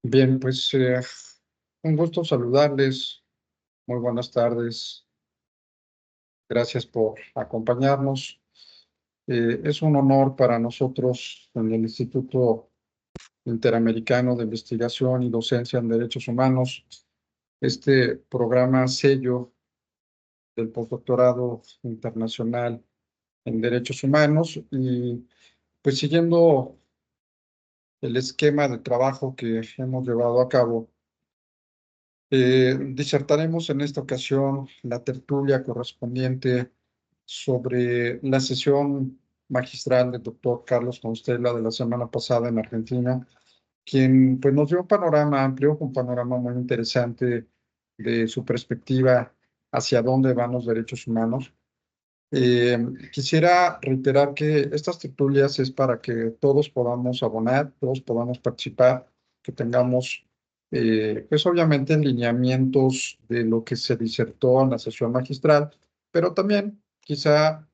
Bien, pues un gusto saludarles. Muy buenas tardes. Gracias por acompañarnos. Es un honor para nosotros en el Instituto Interamericano de Investigación y Docencia en Derechos Humanos, este programa sello del postdoctorado internacional en Derechos Humanos y pues siguiendo el esquema de trabajo que hemos llevado a cabo. Disertaremos en esta ocasión la tertulia correspondiente sobre la sesión magistral del doctor Carlos Constella de la semana pasada en Argentina, quien pues, nos dio un panorama amplio, un panorama muy interesante de su perspectiva hacia dónde van los derechos humanos. Eh, Quisiera reiterar que estas tertulias es para que todos podamos abonar, todos podamos participar, que tengamos, pues obviamente, lineamientos de lo que se disertó en la sesión magistral, pero también quizá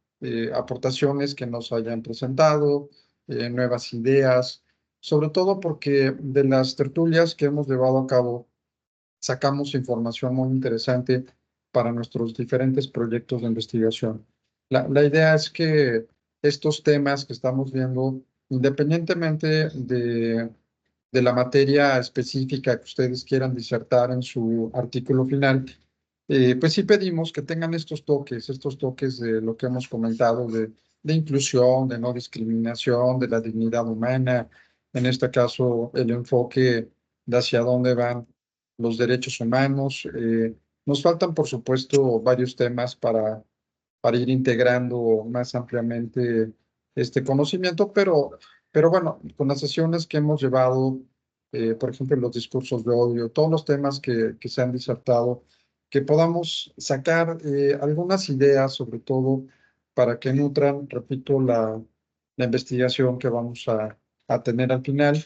aportaciones que nos hayan presentado, nuevas ideas, sobre todo porque de las tertulias que hemos llevado a cabo, sacamos información muy interesante para nuestros diferentes proyectos de investigación. La idea es que estos temas que estamos viendo, independientemente de la materia específica que ustedes quieran disertar en su artículo final, pues sí pedimos que tengan estos toques de lo que hemos comentado, de inclusión, de no discriminación, de la dignidad humana, en este caso el enfoque de hacia dónde van los derechos humanos. Nos faltan, por supuesto, varios temas para ir integrando más ampliamente este conocimiento, pero bueno, con las sesiones que hemos llevado, por ejemplo, los discursos de odio, todos los temas que se han disertado, que podamos sacar algunas ideas, sobre todo, para que nutran, repito, la investigación que vamos a tener al final,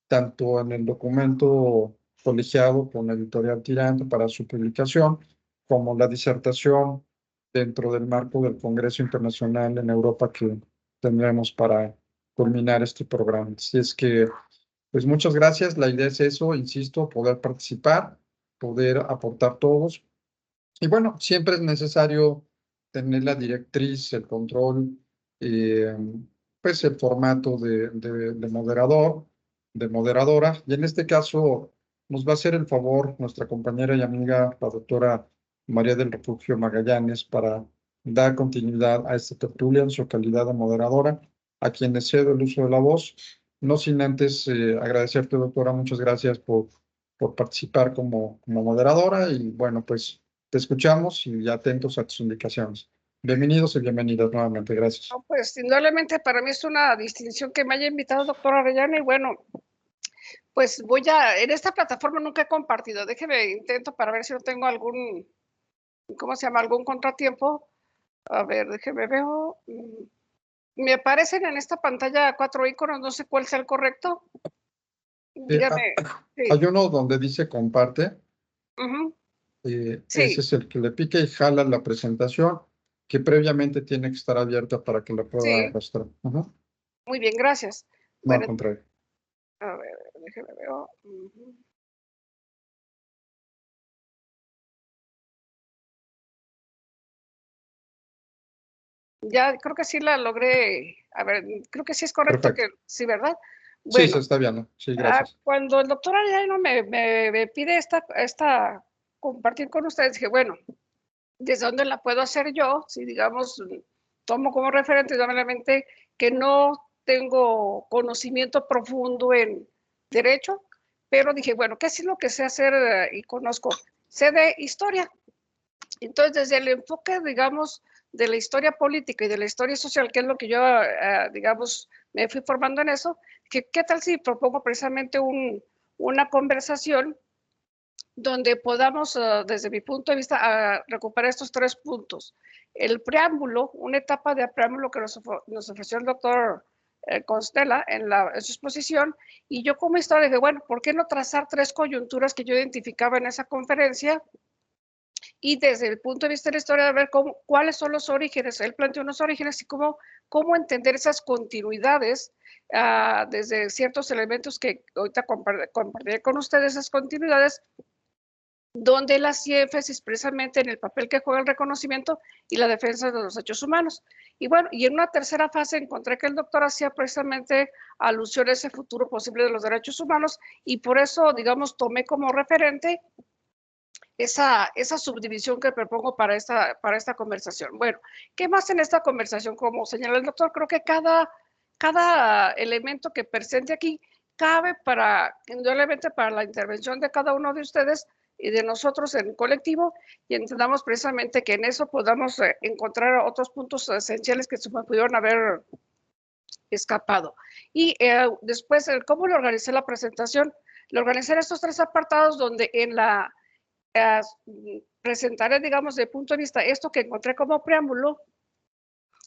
tanto en el documento colegiado con la editorial Tirante para su publicación, como la disertación dentro del marco del Congreso Internacional en Europa que tendremos para culminar este programa. Así es que, pues muchas gracias. La idea es eso, insisto, poder participar, poder aportar todos. Y bueno, siempre es necesario tener la directriz, el control, eh, pues el formato de moderador, de moderadora. Y en este caso nos va a hacer el favor nuestra compañera y amiga, la doctora María del Refugio Magallanes, para dar continuidad a esta tertulia en su calidad de moderadora, a quien le cedo el uso de la voz. No sin antes agradecerte, doctora, muchas gracias por participar como moderadora y bueno, pues te escuchamos y atentos a tus indicaciones. Bienvenidos y bienvenidas nuevamente. Gracias. No, pues indudablemente para mí es una distinción que me haya invitado doctora Arellano y bueno, pues en esta plataforma nunca he compartido, déjeme intento para ver si no tengo algún, ¿cómo se llama? Algún contratiempo. A ver, déjeme veo. Me aparecen en esta pantalla 4 iconos, no sé cuál sea el correcto. Dígame. Sí. Hay uno donde dice comparte. Ese Sí. es el que le pica y jala la presentación, que previamente tiene que estar abierta para que la pueda Sí, arrastrar. muy bien, gracias. No, al Bueno, contrario. a ver, déjeme veo. Ya creo que sí la logré. A ver, creo que sí es correcto Perfecto. que sí, ¿verdad? Sí, se Bueno, está viendo. Sí, gracias. cuando el doctor Arellano me pide esta compartir con ustedes, dije, bueno, ¿desde dónde la puedo hacer yo? Si, digamos, tomo como referente normalmente que no tengo conocimiento profundo en derecho, pero dije, bueno, ¿qué es lo que sé hacer y conozco? Sé de historia. Entonces, desde el enfoque, digamos, de la historia política y de la historia social, que es lo que yo, digamos, me fui formando en eso, ¿qué tal si propongo precisamente una conversación donde podamos, desde mi punto de vista, recuperar estos 3 puntos? El preámbulo, una etapa de preámbulo que nos ofreció el doctor Constella en su exposición, y yo como historia dije, bueno, ¿por qué no trazar 3 coyunturas que yo identificaba en esa conferencia? Y desde el punto de vista de la historia, de ver cuáles son los orígenes. Él planteó unos orígenes y cómo entender esas continuidades desde ciertos elementos que ahorita compartiré con ustedes, esas continuidades, donde él hacía énfasis precisamente en el papel que juega el reconocimiento y la defensa de los derechos humanos. Y bueno, y en una tercera fase encontré que el doctor hacía precisamente alusión a ese futuro posible de los derechos humanos, y por eso, digamos, tomé como referente esa subdivisión que propongo para esta conversación. Bueno, ¿qué más en esta conversación? Como señala el doctor, creo que cada elemento que presente aquí cabe indudablemente para la intervención de cada uno de ustedes y de nosotros en colectivo, y entendamos precisamente que en eso podamos encontrar otros puntos esenciales que se me pudieron haber escapado. Y después, ¿cómo le organicé la presentación? Le organicé estos 3 apartados donde en la presentaré, digamos, de punto de vista esto que encontré como preámbulo,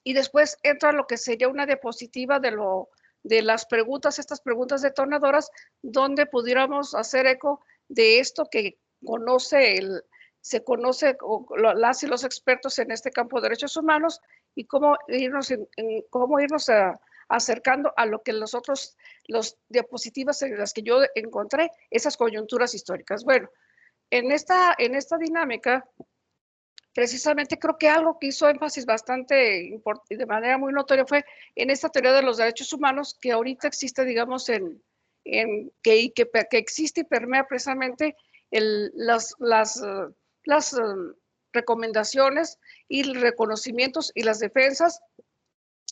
y después entra lo que sería una diapositiva de las preguntas, estas preguntas detonadoras, donde pudiéramos hacer eco de esto que se conoce las y los expertos en este campo de derechos humanos, y cómo irnos acercando a lo que los diapositivas en las que yo encontré, esas coyunturas históricas. Bueno, en esta dinámica, precisamente creo que algo que hizo énfasis bastante importante y de manera muy notoria fue en esta teoría de los derechos humanos que ahorita existe, digamos, que existe y permea precisamente las recomendaciones y reconocimientos y las defensas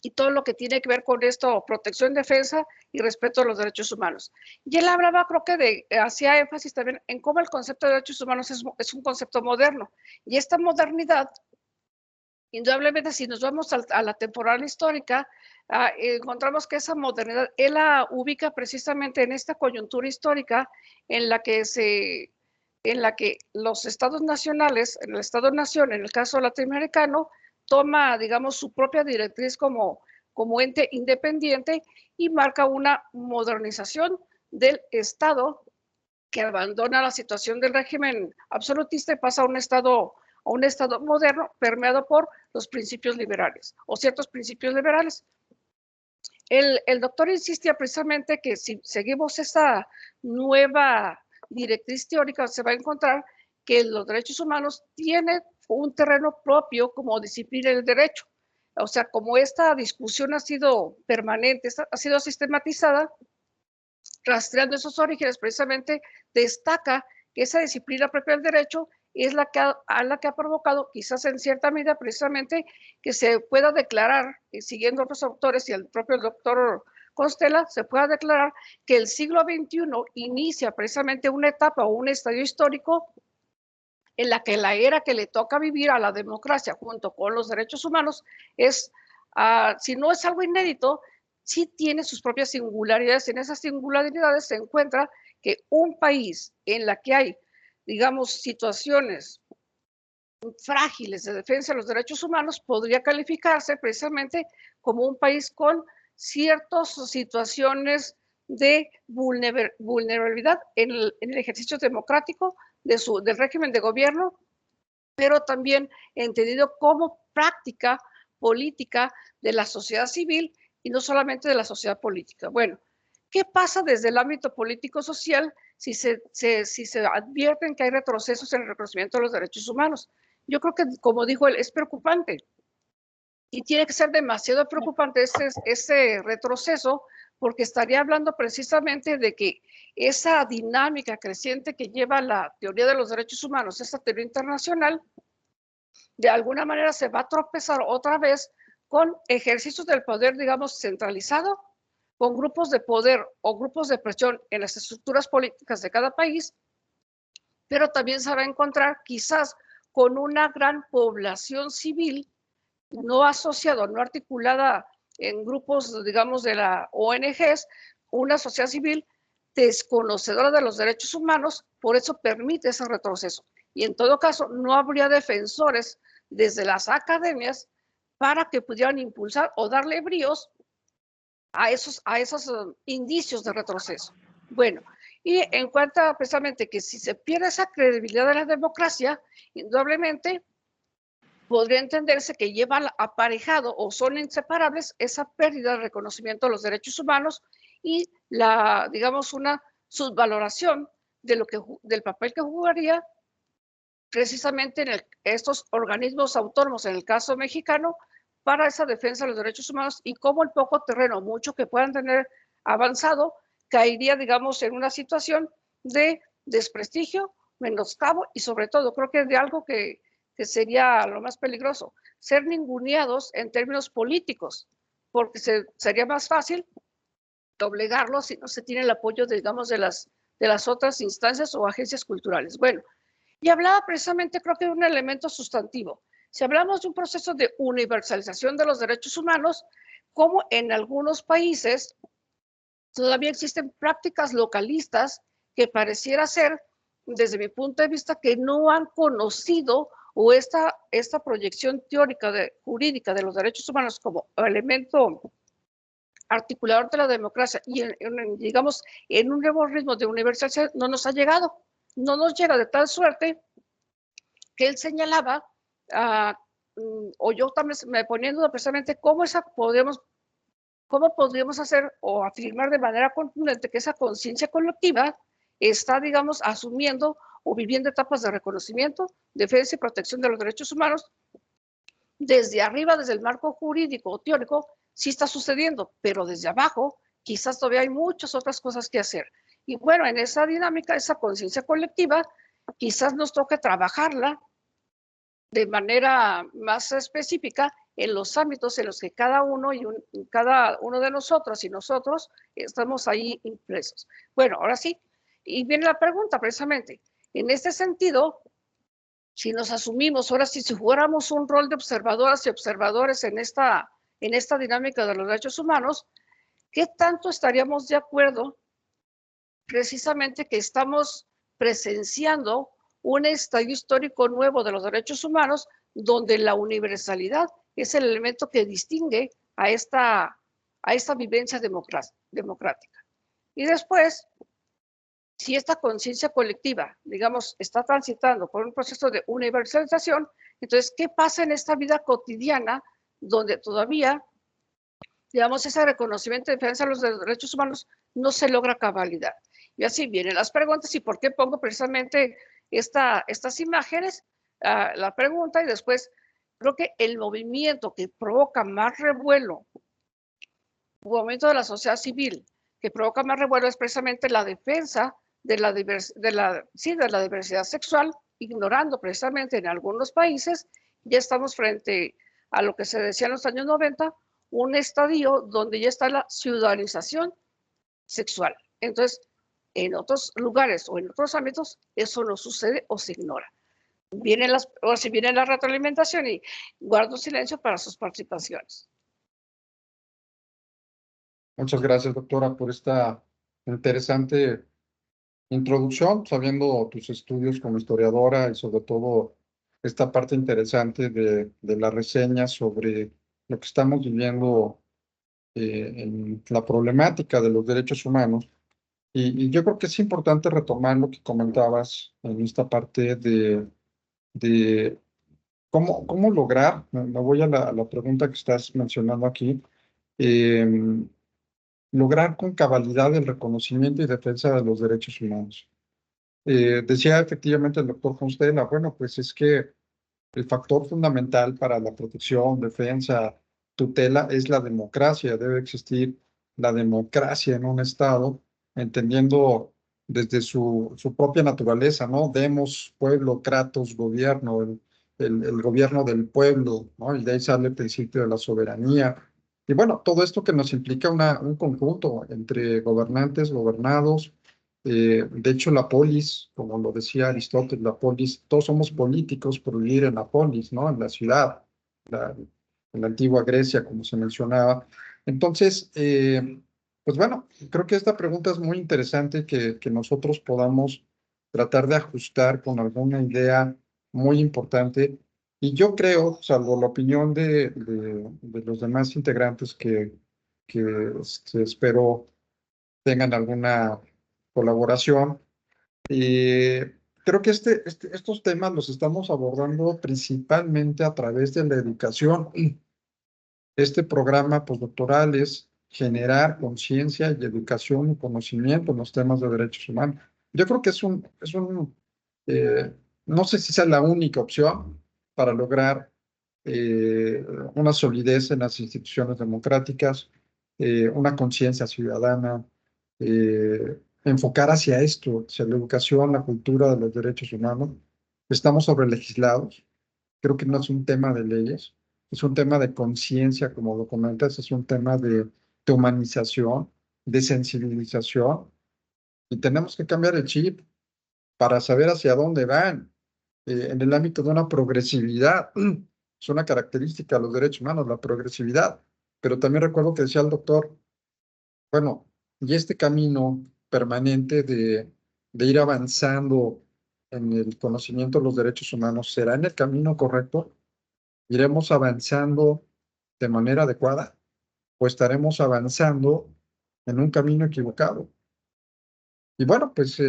y todo lo que tiene que ver con esto, protección, defensa y respeto a los derechos humanos. Y él hablaba, creo que hacía énfasis también en cómo el concepto de derechos humanos es un concepto moderno. Y esta modernidad, indudablemente, si nos vamos a la temporal histórica, encontramos que esa modernidad, él la ubica precisamente en esta coyuntura histórica en la que los estados nacionales, en el estado-nación, en el caso latinoamericano, toma, digamos, su propia directriz como ente independiente y marca una modernización del Estado que abandona la situación del régimen absolutista y pasa a un Estado moderno permeado por los principios liberales o ciertos principios liberales. El doctor insistía precisamente que si seguimos esa nueva directriz teórica, se va a encontrar que los derechos humanos tienen un terreno propio como disciplina del derecho. O sea, como esta discusión ha sido permanente, ha sido sistematizada, rastreando esos orígenes, precisamente destaca que esa disciplina propia del derecho es la que ha provocado, quizás en cierta medida, precisamente que se pueda declarar, siguiendo otros autores y el propio doctor Constella, se pueda declarar que el siglo XXI inicia precisamente una etapa o un estadio histórico en la que la era que le toca vivir a la democracia junto con los derechos humanos es, si no es algo inédito, sí tiene sus propias singularidades. En esas singularidades se encuentra que un país en la que hay, digamos, situaciones frágiles de defensa de los derechos humanos podría calificarse precisamente como un país con ciertas situaciones de vulnerabilidad en el ejercicio democrático del régimen de gobierno, pero también entendido como práctica política de la sociedad civil y no solamente de la sociedad política. Bueno, ¿qué pasa desde el ámbito político-social si se advierten que hay retrocesos en el reconocimiento de los derechos humanos? Yo creo que, como dijo él, es preocupante y tiene que ser demasiado preocupante ese retroceso, porque estaría hablando precisamente de que esa dinámica creciente que lleva la teoría de los derechos humanos, esa teoría internacional, de alguna manera se va a tropezar otra vez con ejercicios del poder, digamos, centralizado, con grupos de poder o grupos de presión en las estructuras políticas de cada país, pero también se va a encontrar quizás con una gran población civil no asociada, no articulada en grupos, digamos, de la ONGs, una sociedad civil desconocedora de los derechos humanos, por eso permite ese retroceso. Y en todo caso, no habría defensores desde las academias para que pudieran impulsar o darle bríos a esos indicios de retroceso. Bueno, y en cuanto precisamente que si se pierde esa credibilidad de la democracia, indudablemente podría entenderse que lleva aparejado o son inseparables esa pérdida de reconocimiento de los derechos humanos y la, digamos, una subvaloración de del papel que jugaría precisamente en estos organismos autónomos, en el caso mexicano, para esa defensa de los derechos humanos y cómo el poco terreno, mucho que puedan tener avanzado, caería, digamos, en una situación de desprestigio, menoscabo y sobre todo creo que de algo que sería lo más peligroso, ser ninguneados en términos políticos, porque sería más fácil doblegarlos si no se tiene el apoyo, digamos, de las otras instancias o agencias culturales. Bueno, y hablaba precisamente, creo que de un elemento sustantivo. Si hablamos de un proceso de universalización de los derechos humanos, como en algunos países todavía existen prácticas localistas que pareciera ser, desde mi punto de vista, que no han conocido o esta proyección teórica jurídica de los derechos humanos como elemento articulador de la democracia y digamos, en un nuevo ritmo de universalización no nos ha llegado. No nos llega de tal suerte que él señalaba, o yo también me poniendo precisamente cómo podríamos hacer o afirmar de manera contundente que esa conciencia colectiva está, digamos, asumiendo o viviendo etapas de reconocimiento, defensa y protección de los derechos humanos. Desde arriba, desde el marco jurídico o teórico, sí está sucediendo, pero desde abajo quizás todavía hay muchas otras cosas que hacer. Y bueno, en esa dinámica, esa conciencia colectiva, quizás nos toque trabajarla de manera más específica en los ámbitos en los que cada uno de nosotros y nosotros estamos ahí impresos. Bueno, ahora sí, y viene la pregunta precisamente. En este sentido, si nos asumimos, ahora sí, si jugáramos un rol de observadoras y observadores en esta dinámica de los derechos humanos, ¿qué tanto estaríamos de acuerdo precisamente que estamos presenciando un estadio histórico nuevo de los derechos humanos donde la universalidad es el elemento que distingue a esta vivencia democrática? Y después, si esta conciencia colectiva, digamos, está transitando por un proceso de universalización, entonces, ¿qué pasa en esta vida cotidiana donde todavía, digamos, ese reconocimiento y defensa de los derechos humanos no se logra cabalidad? Y así vienen las preguntas y por qué pongo precisamente estas imágenes, la pregunta, y después creo que el movimiento que provoca más revuelo, el movimiento de la sociedad civil que provoca más revuelo es precisamente la defensa de la diversidad sexual, ignorando precisamente en algunos países, ya estamos frente a lo que se decía en los años 90, un estadio donde ya está la ciudadanización sexual. Entonces, en otros lugares o en otros ámbitos, eso no sucede o se ignora. O si viene la retroalimentación y guardo silencio para sus participaciones. Muchas gracias, doctora, por esta interesante introducción, sabiendo tus estudios como historiadora y sobre todo esta parte interesante de la reseña sobre lo que estamos viviendo en la problemática de los derechos humanos. Y yo creo que es importante retomar lo que comentabas en esta parte de cómo lograr, me voy a la pregunta que estás mencionando aquí, lograr con cabalidad el reconocimiento y defensa de los derechos humanos. Decía efectivamente el doctor Constella, bueno, pues es que el factor fundamental para la protección, defensa, tutela es la democracia. Debe existir la democracia en un Estado, entendiendo desde su propia naturaleza, ¿no? Demos, pueblo, kratos, gobierno, el gobierno del pueblo, ¿no? Y de ahí sale el principio de la soberanía. Y bueno, todo esto que nos implica un conjunto entre gobernantes, gobernados. De hecho, la polis, como lo decía Aristóteles, la polis, todos somos políticos por vivir en la polis, ¿no? En la ciudad, la, en la antigua Grecia, como se mencionaba. Entonces, pues bueno, creo que esta pregunta es muy interesante que nosotros podamos tratar de ajustar con alguna idea muy importante. Y yo creo, salvo la opinión de los demás integrantes que espero tengan alguna colaboración. creo que estos temas los estamos abordando principalmente a través de la educación. Este programa postdoctoral es generar conciencia y educación y conocimiento en los temas de derechos humanos. Yo creo que eh, no sé si sea la única opción para lograr una solidez en las instituciones democráticas, una conciencia ciudadana, enfocar hacia esto, hacia la educación, la cultura de los derechos humanos. Estamos sobre legislados. Creo que no es un tema de leyes, es un tema de conciencia, como lo comentas, es un tema de humanización, de sensibilización, y tenemos que cambiar el chip para saber hacia dónde van. En el ámbito de una progresividad, es una característica de los derechos humanos, la progresividad, pero también recuerdo que decía el doctor, bueno, y este camino permanente de ir avanzando en el conocimiento de los derechos humanos, ¿será en el camino correcto? ¿Iremos avanzando de manera adecuada o estaremos avanzando en un camino equivocado? Y bueno, pues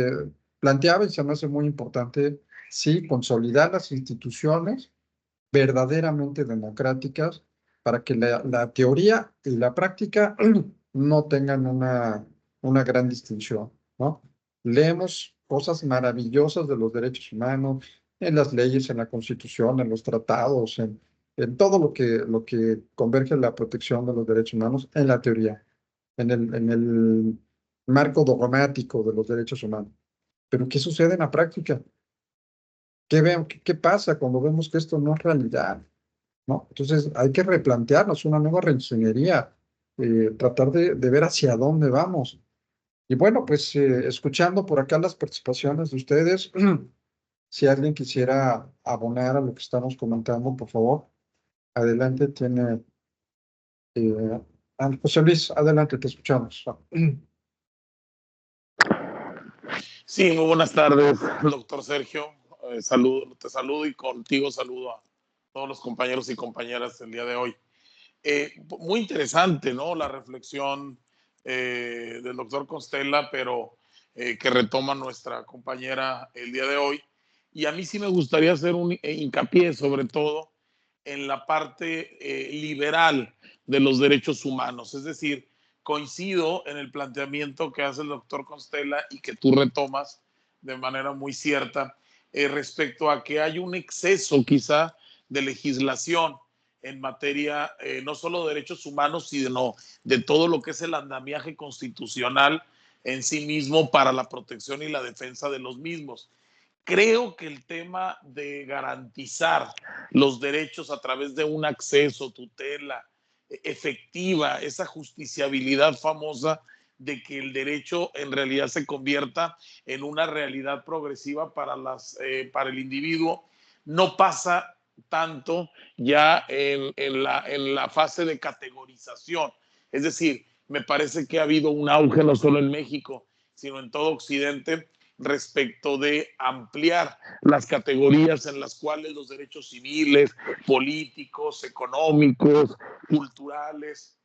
planteaba y se me hace muy importante, sí, consolidar las instituciones verdaderamente democráticas para que la teoría y la práctica no tengan una gran distinción, ¿no? Leemos cosas maravillosas de los derechos humanos en las leyes, en la Constitución, en los tratados, en todo lo que converge en la protección de los derechos humanos en la teoría, en el marco dogmático de los derechos humanos. Pero ¿qué sucede en la práctica? ¿Qué pasa cuando vemos que esto no es realidad? ¿No? Entonces hay que replantearnos una nueva reingeniería, tratar de ver hacia dónde vamos. Y bueno, pues escuchando por acá las participaciones de ustedes, si alguien quisiera abonar a lo que estamos comentando, por favor, adelante, tiene... José Luis, adelante, te escuchamos. Sí, muy buenas tardes, doctor Sergio. Te saludo y contigo saludo a todos los compañeros y compañeras del día de hoy. Muy interesante, ¿no? La reflexión del doctor Constella, pero que retoma nuestra compañera el día de hoy. Y a mí sí me gustaría hacer un hincapié sobre todo en la parte liberal de los derechos humanos. Es decir, coincido en el planteamiento que hace el doctor Constella y que tú retomas de manera muy cierta respecto a que hay un exceso quizá de legislación en materia no solo de derechos humanos, sino de todo lo que es el andamiaje constitucional en sí mismo para la protección y la defensa de los mismos. Creo que el tema de garantizar los derechos a través de un acceso, tutela efectiva, esa justiciabilidad famosa de que el derecho en realidad se convierta en una realidad progresiva para el individuo, no pasa tanto ya en la fase de categorización. Es decir, me parece que ha habido un auge no solo en México, sino en todo Occidente respecto de ampliar las categorías en las cuales los derechos civiles, políticos, económicos, culturales,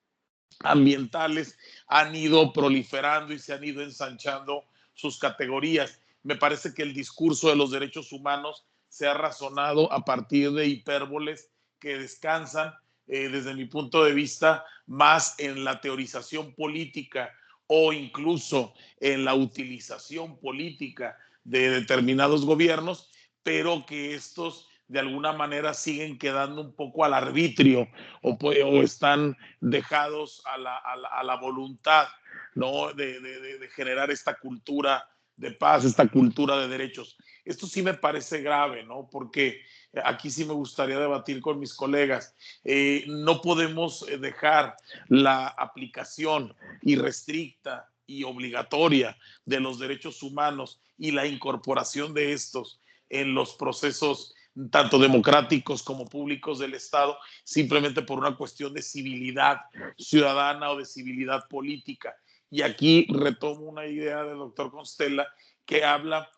ambientales han ido proliferando y se han ido ensanchando sus categorías. Me parece que el discurso de los derechos humanos se ha razonado a partir de hipérboles que descansan, desde mi punto de vista, más en la teorización política o incluso en la utilización política de determinados gobiernos, pero que estos de alguna manera siguen quedando un poco al arbitrio o están dejados a la voluntad, ¿no? De generar esta cultura de paz, esta cultura de derechos. Esto sí me parece grave, ¿no? Porque aquí sí me gustaría debatir con mis colegas. No podemos dejar la aplicación irrestricta y obligatoria de los derechos humanos y la incorporación de estos en los procesos tanto democráticos como públicos del Estado, simplemente por una cuestión de civilidad ciudadana o de civilidad política. Y aquí retomo una idea del doctor Constella que habla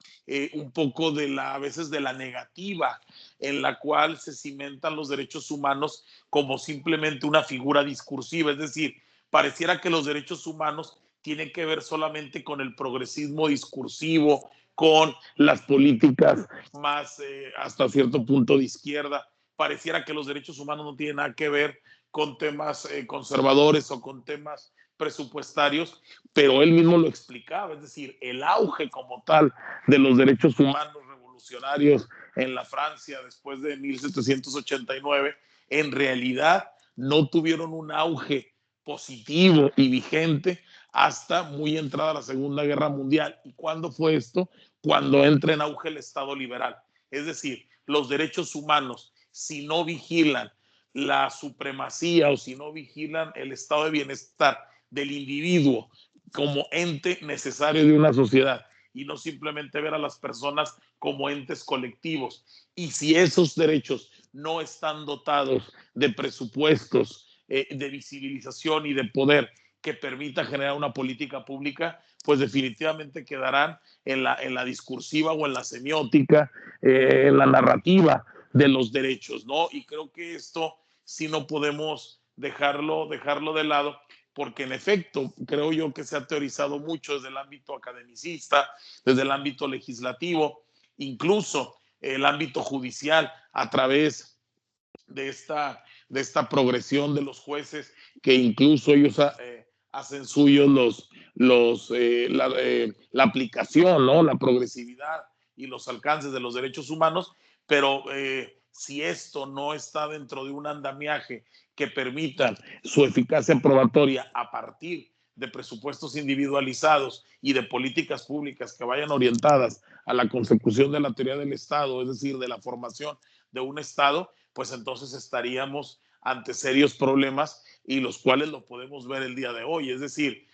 un poco a veces de la negativa en la cual se cimentan los derechos humanos como simplemente una figura discursiva, es decir, pareciera que los derechos humanos tienen que ver solamente con el progresismo discursivo, con las políticas más hasta cierto punto de izquierda. Pareciera que los derechos humanos no tienen nada que ver con temas conservadores o con temas presupuestarios, pero él mismo lo explicaba, es decir, el auge como tal de los derechos humanos revolucionarios en la Francia después de 1789, en realidad no tuvieron un auge positivo y vigente hasta muy entrada la Segunda Guerra Mundial. ¿Y cuándo fue esto? Cuando entra en auge el Estado liberal. Es decir, los derechos humanos, si no vigilan la supremacía o si no vigilan el estado de bienestar del individuo como ente necesario de una sociedad y no simplemente ver a las personas como entes colectivos. Y si esos derechos no están dotados de presupuestos, de visibilización y de poder que permita generar una política pública, pues definitivamente quedarán en la discursiva o en la semiótica, en la narrativa de los derechos, ¿no? Y creo que esto sí no podemos dejarlo de lado, porque en efecto creo yo que se ha teorizado mucho desde el ámbito academicista, desde el ámbito legislativo, incluso el ámbito judicial a través de esta progresión de los jueces, que incluso ellos hacen suyos la aplicación, ¿no? La progresividad y los alcances de los derechos humanos, pero si esto no está dentro de un andamiaje que permita su eficacia probatoria a partir de presupuestos individualizados y de políticas públicas que vayan orientadas a la consecución de la teoría del Estado, es decir, de la formación de un Estado, pues entonces estaríamos ante serios problemas y los cuales lo podemos ver el día de hoy. Es decir,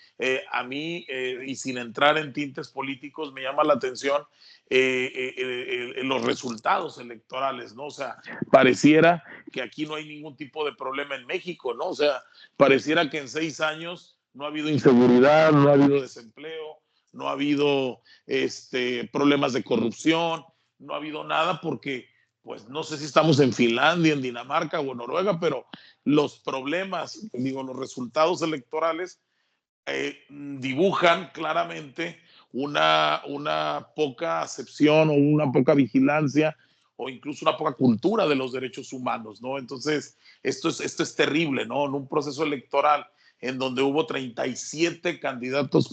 a mí, y sin entrar en tintes políticos, me llama la atención los resultados electorales, ¿no? O sea, pareciera que aquí no hay ningún tipo de problema en México, ¿no? O sea, pareciera que en 6 años no ha habido inseguridad, no ha habido desempleo, no ha habido problemas de corrupción, no ha habido nada porque pues no sé si estamos en Finlandia, en Dinamarca o en Noruega, pero los problemas, digo, los resultados electorales dibujan claramente una poca acepción o una poca vigilancia o incluso una poca cultura de los derechos humanos, ¿no? Entonces, esto es terrible, ¿no? En un proceso electoral en donde hubo 37 candidatos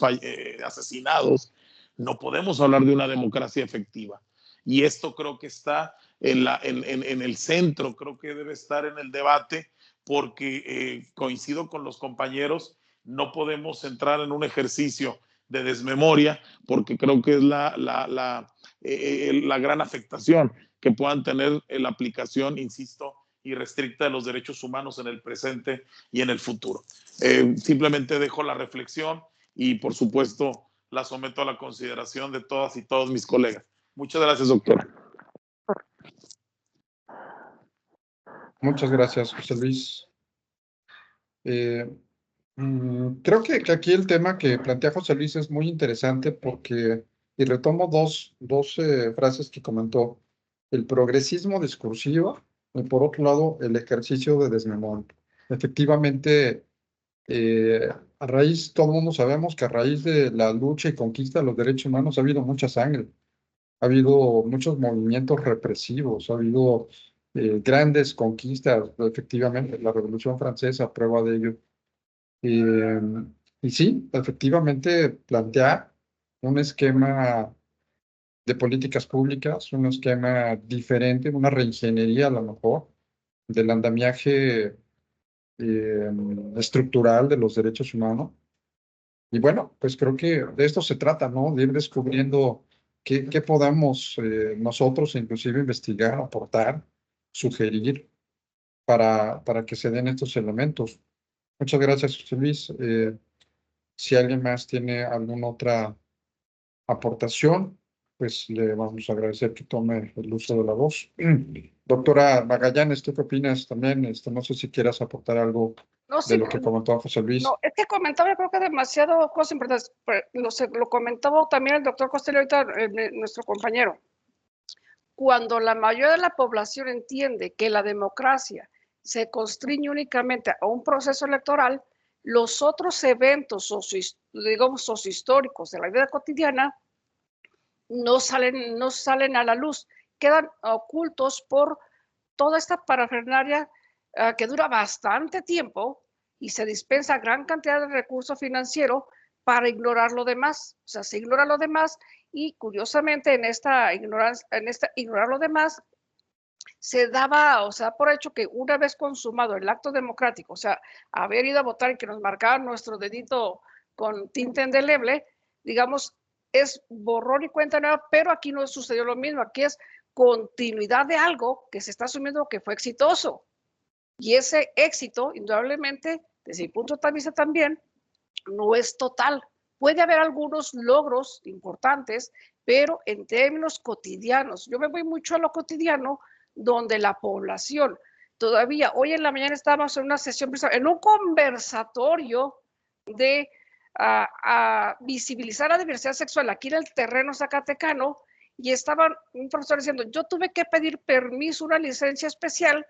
asesinados, no podemos hablar de una democracia efectiva. Y esto creo que está en el centro, creo que debe estar en el debate, porque coincido con los compañeros, no podemos entrar en un ejercicio de desmemoria, porque creo que es la gran afectación que puedan tener la aplicación, insisto, irrestricta de los derechos humanos en el presente y en el futuro. Simplemente dejo la reflexión y, por supuesto, la someto a la consideración de todas y todos mis colegas. Muchas gracias, doctora. Muchas gracias, José Luis. Creo que aquí el tema que plantea José Luis es muy interesante porque, y retomo dos frases que comentó, el progresismo discursivo y por otro lado el ejercicio de desmemoria. Efectivamente, a raíz, todo el mundo sabemos que a raíz de la lucha y conquista de los derechos humanos ha habido mucha sangre, ha habido muchos movimientos represivos, ha habido grandes conquistas, efectivamente, la Revolución Francesa, prueba de ello. Eh, y sí, efectivamente, plantear un esquema de políticas públicas, un esquema diferente, una reingeniería a lo mejor del andamiaje estructural de los derechos humanos. Y bueno, pues creo que de esto se trata, ¿no? De ir descubriendo qué podamos nosotros inclusive investigar, aportar, sugerir para que se den estos elementos. Muchas gracias, José Luis. Si alguien más tiene alguna otra aportación, pues le vamos a agradecer que tome el uso de la voz. Doctora Magallanes, ¿tú qué opinas también? No sé si quieras aportar algo No, de lo que comentó José Luis. No, este comentario creo que demasiado cosas importantes. Lo comentaba también el doctor Costello ahorita, nuestro compañero. Cuando la mayoría de la población entiende que la democracia se constriñe únicamente a un proceso electoral, los otros eventos digamos, sociohistóricos de la vida cotidiana no salen a la luz, quedan ocultos por toda esta parafernalia que dura bastante tiempo y se dispensa gran cantidad de recurso financiero para ignorar lo demás. O sea, se ignora lo demás y curiosamente en esta ignorar lo demás, se daba, o sea, por hecho que una vez consumado el acto democrático, o sea, haber ido a votar y que nos marcaban nuestro dedito con tinta indeleble, digamos, es borrón y cuenta nueva, pero aquí no sucedió lo mismo, aquí es continuidad de algo que se está asumiendo que fue exitoso. Y ese éxito, indudablemente, desde mi punto de vista también, no es total. Puede haber algunos logros importantes, pero en términos cotidianos, yo me voy mucho a lo cotidiano, donde la población todavía, hoy en la mañana estábamos en una sesión, en un conversatorio de visibilizar la diversidad sexual aquí en el terreno zacatecano, y estaba un profesor diciendo, yo tuve que pedir permiso, una licencia especial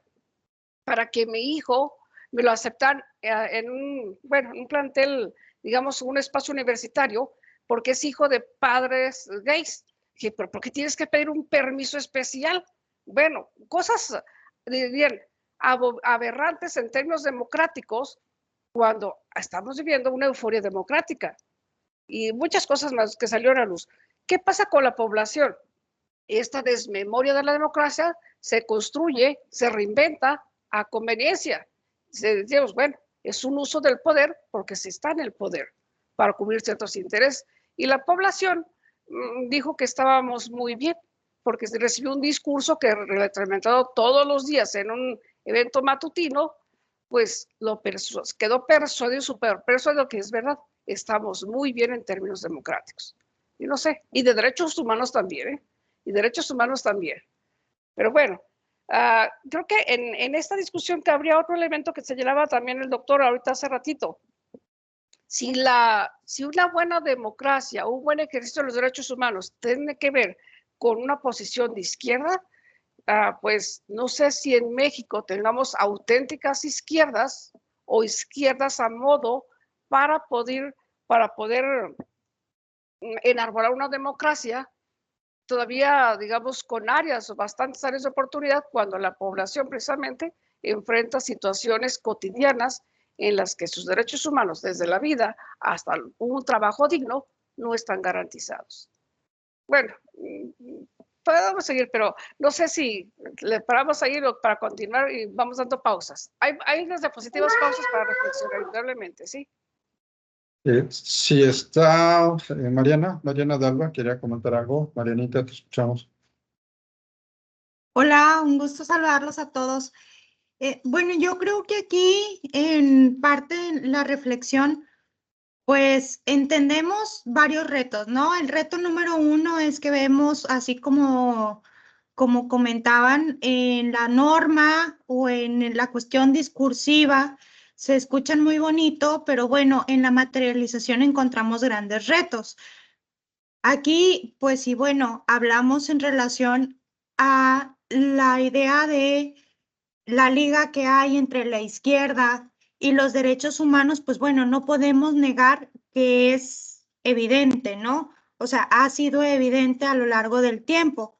para que mi hijo me lo aceptaran en un plantel, digamos, un espacio universitario, porque es hijo de padres gays. Dije, pero ¿por qué tienes que pedir un permiso especial? Bueno, cosas bien aberrantes en términos democráticos cuando estamos viviendo una euforia democrática y muchas cosas más que salieron a luz. ¿Qué pasa con la población? Esta desmemoria de la democracia se construye, se reinventa a conveniencia. Decimos, bueno, es un uso del poder porque se está en el poder para cubrir ciertos intereses. Y la población dijo que estábamos muy bien porque se recibió un discurso que retroalimentado todos los días en un evento matutino, pues quedó persuadido, súper persuadido que es verdad, estamos muy bien en términos democráticos. Y no sé, y de derechos humanos también, ¿eh? Y derechos humanos también. Pero bueno, creo que en esta discusión que habría otro elemento que señalaba también el doctor ahorita hace ratito. Si una buena democracia, un buen ejercicio de los derechos humanos tiene que ver con una posición de izquierda, pues no sé si en México tengamos auténticas izquierdas o izquierdas a modo para poder enarbolar una democracia todavía, digamos, con áreas o bastantes áreas de oportunidad cuando la población precisamente enfrenta situaciones cotidianas en las que sus derechos humanos, desde la vida hasta un trabajo digno, no están garantizados. Bueno, podemos seguir, pero no sé si le paramos ahí para continuar y vamos dando pausas. Hay las diapositivas pausas para reflexionar, indudablemente, ¿sí? Sí está Mariana de Alba, quería comentar algo. Marianita, te escuchamos. Hola, un gusto saludarlos a todos. Bueno, yo creo que aquí en parte la reflexión, pues entendemos varios retos, ¿no? El reto número uno es que vemos, así como comentaban, en la norma o en la cuestión discursiva, se escuchan muy bonito, pero bueno, en la materialización encontramos grandes retos. Aquí, pues sí, bueno, hablamos en relación a la idea de la liga que hay entre la izquierda y los derechos humanos, pues bueno, no podemos negar que es evidente, ¿no? O sea, ha sido evidente a lo largo del tiempo.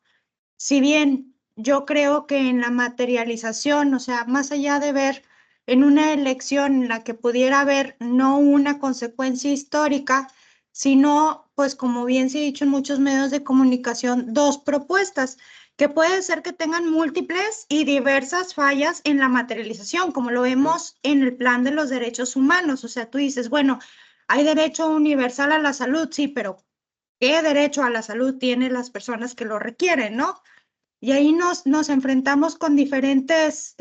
Si bien yo creo que en la materialización, o sea, más allá de ver en una elección en la que pudiera haber no una consecuencia histórica, sino, pues como bien se ha dicho en muchos medios de comunicación, dos propuestas que puede ser que tengan múltiples y diversas fallas en la materialización, como lo vemos en el plan de los derechos humanos. O sea, tú dices, bueno, hay derecho universal a la salud, sí, pero ¿qué derecho a la salud tienen las personas que lo requieren, no? Y ahí nos enfrentamos con diferentes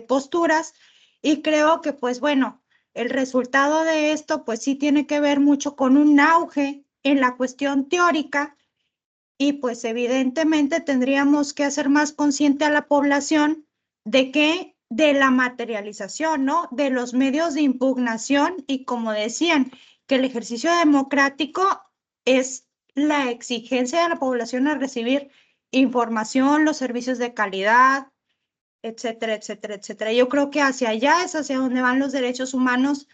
posturas y creo que, pues bueno, el resultado de esto, pues sí tiene que ver mucho con un auge en la cuestión teórica y pues evidentemente tendríamos que hacer más consciente a la población de que de la materialización, ¿no? De los medios de impugnación y como decían, que el ejercicio democrático es la exigencia de la población a recibir información, los servicios de calidad, etcétera, etcétera, etcétera. Yo creo que hacia allá es hacia donde van los derechos humanos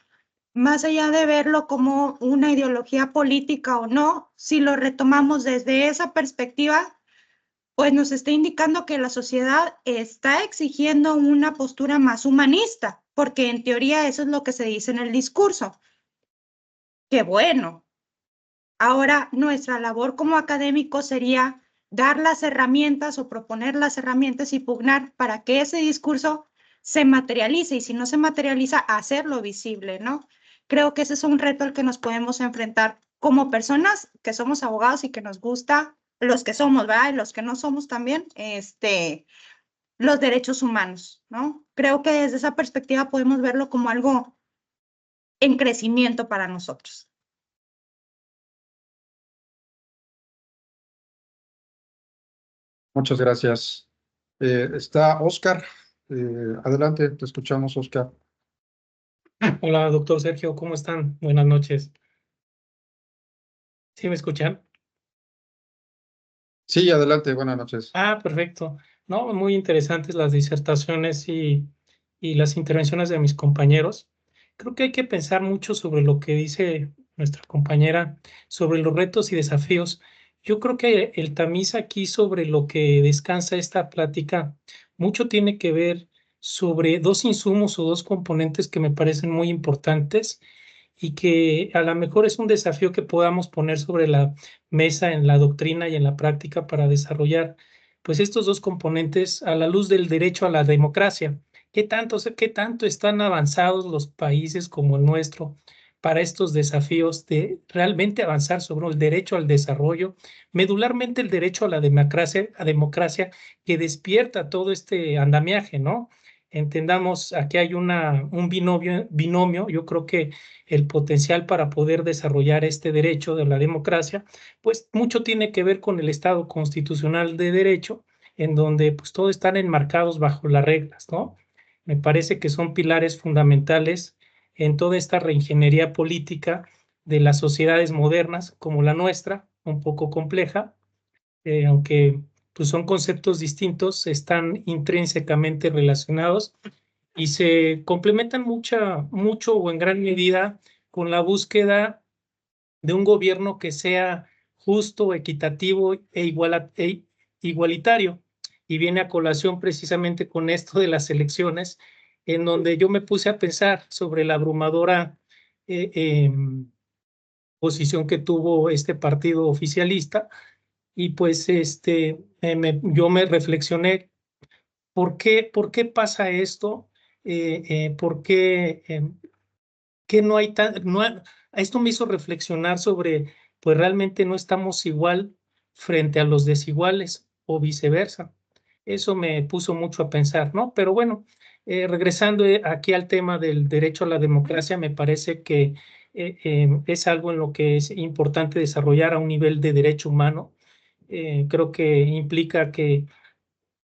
más allá de verlo como una ideología política o no, si lo retomamos desde esa perspectiva, pues nos está indicando que la sociedad está exigiendo una postura más humanista, porque en teoría eso es lo que se dice en el discurso. Qué bueno. Ahora, nuestra labor como académicos sería dar las herramientas o proponer las herramientas y pugnar para que ese discurso se materialice y si no se materializa, hacerlo visible, ¿no? Creo que ese es un reto al que nos podemos enfrentar como personas que somos abogados y que nos gusta, los que somos, ¿verdad? Y los que no somos también, los derechos humanos, ¿no? Creo que desde esa perspectiva podemos verlo como algo en crecimiento para nosotros. Muchas gracias. Está Oscar. Adelante, te escuchamos, Oscar. Hola, doctor Sergio, ¿cómo están? Buenas noches. ¿Sí me escuchan? Sí, adelante, buenas noches. Perfecto. No, muy interesantes las disertaciones y las intervenciones de mis compañeros. Creo que hay que pensar mucho sobre lo que dice nuestra compañera, sobre los retos y desafíos. Yo creo que el tamiz aquí sobre lo que descansa esta plática, mucho tiene que ver sobre dos insumos o dos componentes que me parecen muy importantes y que a lo mejor es un desafío que podamos poner sobre la mesa en la doctrina y en la práctica para desarrollar pues estos dos componentes a la luz del derecho a la democracia. ¿Qué tanto están avanzados los países como el nuestro para estos desafíos de realmente avanzar sobre el derecho al desarrollo, medularmente el derecho a democracia que despierta todo este andamiaje, ¿no? Entendamos, aquí hay un binomio, yo creo que el potencial para poder desarrollar este derecho de la democracia, pues mucho tiene que ver con el Estado constitucional de derecho, en donde pues todos están enmarcados bajo las reglas, ¿no? Me parece que son pilares fundamentales en toda esta reingeniería política de las sociedades modernas como la nuestra, un poco compleja, aunque pues son conceptos distintos, están intrínsecamente relacionados y se complementan mucho o en gran medida con la búsqueda de un gobierno que sea justo, equitativo e igualitario. Y viene a colación precisamente con esto de las elecciones, en donde yo me puse a pensar sobre la abrumadora eh, eh, posición que tuvo este partido oficialista y pues yo me reflexioné. ¿Por qué pasa esto? ¿Por qué, que no hay esto me hizo reflexionar sobre, pues realmente no estamos igual frente a los desiguales o viceversa. Eso me puso mucho a pensar, ¿no? Pero bueno, regresando aquí al tema del derecho a la democracia, me parece que es algo en lo que es importante desarrollar a un nivel de derecho humano. Creo que implica que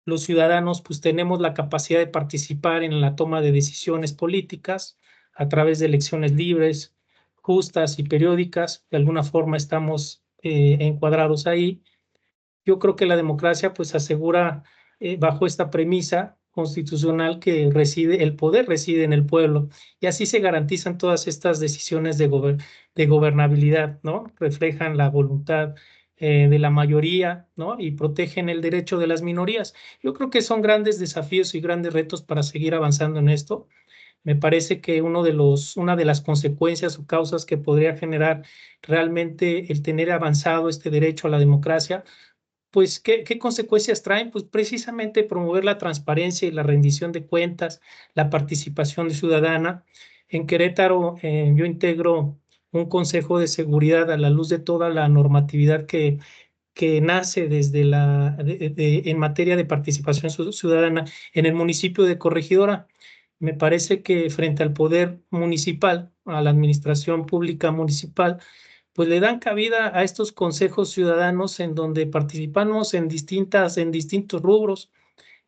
los ciudadanos pues tenemos la capacidad de participar en la toma de decisiones políticas a través de elecciones libres, justas y periódicas. De alguna forma estamos encuadrados ahí. Yo creo que la democracia pues asegura bajo esta premisa constitucional que el poder reside en el pueblo y así se garantizan todas estas decisiones de gobernabilidad, ¿no? Reflejan la voluntad de la mayoría, ¿no? Y protegen el derecho de las minorías. Yo creo que son grandes desafíos y grandes retos para seguir avanzando en esto. Me parece que una de las consecuencias o causas que podría generar realmente el tener avanzado este derecho a la democracia pues, ¿qué consecuencias traen? Pues precisamente promover la transparencia y la rendición de cuentas, la participación ciudadana. En Querétaro, yo integro un consejo de seguridad a la luz de toda la normatividad que nace desde en materia de participación ciudadana en el municipio de Corregidora. Me parece que frente al poder municipal, a la administración pública municipal, pues le dan cabida a estos consejos ciudadanos en donde participamos en distintos rubros.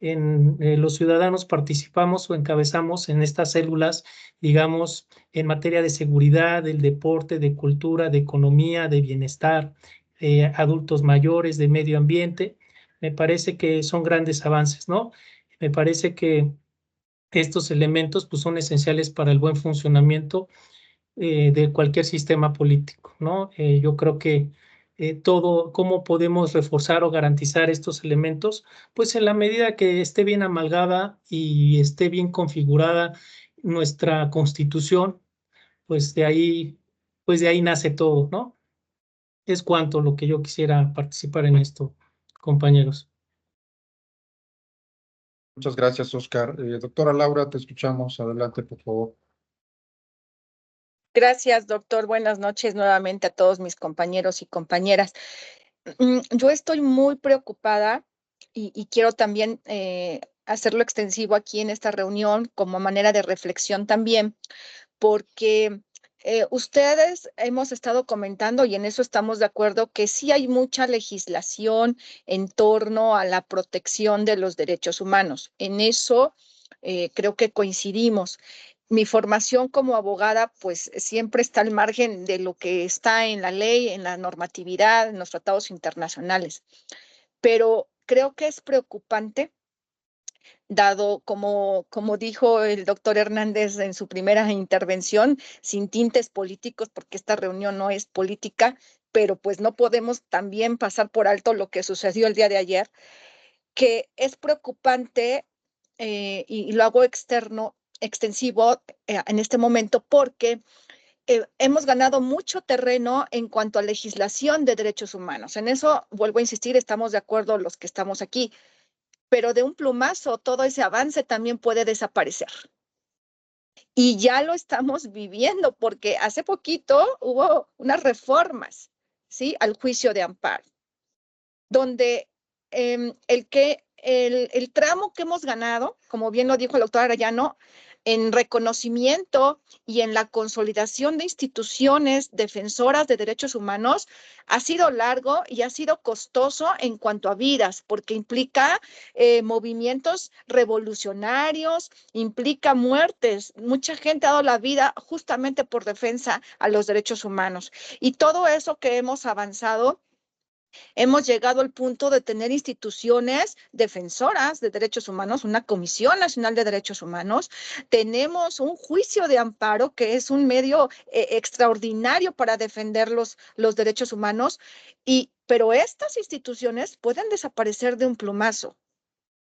Los ciudadanos participamos o encabezamos en estas células, digamos, en materia de seguridad, del deporte, de cultura, de economía, de bienestar, adultos mayores, de medio ambiente. Me parece que son grandes avances, ¿no? Me parece que estos elementos pues, son esenciales para el buen funcionamiento de cualquier sistema político, ¿no? Yo creo que todo, cómo podemos reforzar o garantizar estos elementos, pues en la medida que esté bien amalgada y esté bien configurada nuestra Constitución, pues pues de ahí nace todo, ¿no? Es cuanto lo que yo quisiera participar en esto, compañeros. Muchas gracias, Oscar. Doctora Laura, te escuchamos. Adelante, por favor. Gracias, doctor. Buenas noches nuevamente a todos mis compañeros y compañeras. Yo estoy muy preocupada y quiero también hacerlo extensivo aquí en esta reunión como manera de reflexión también, porque ustedes hemos estado comentando y en eso estamos de acuerdo que sí hay mucha legislación en torno a la protección de los derechos humanos. En eso creo que coincidimos. Mi formación como abogada, pues siempre está al margen de lo que está en la ley, en la normatividad, en los tratados internacionales. Pero creo que es preocupante, dado como dijo el doctor Hernández en su primera intervención, sin tintes políticos, porque esta reunión no es política, pero pues no podemos también pasar por alto lo que sucedió el día de ayer, que es preocupante y lo hago extensivo en este momento porque hemos ganado mucho terreno en cuanto a legislación de derechos humanos. En eso, vuelvo a insistir, estamos de acuerdo los que estamos aquí, pero de un plumazo todo ese avance también puede desaparecer. Y ya lo estamos viviendo porque hace poquito hubo unas reformas, ¿sí?, al juicio de amparo, donde el tramo que hemos ganado, como bien lo dijo el doctor Arellano, en reconocimiento y en la consolidación de instituciones defensoras de derechos humanos, ha sido largo y ha sido costoso en cuanto a vidas, porque implica movimientos revolucionarios, implica muertes. Mucha gente ha dado la vida justamente por defensa a los derechos humanos. Y todo eso que hemos avanzado, hemos llegado al punto de tener instituciones defensoras de derechos humanos, una Comisión Nacional de Derechos Humanos. Tenemos un juicio de amparo que es un medio extraordinario para defender los derechos humanos, pero estas instituciones pueden desaparecer de un plumazo.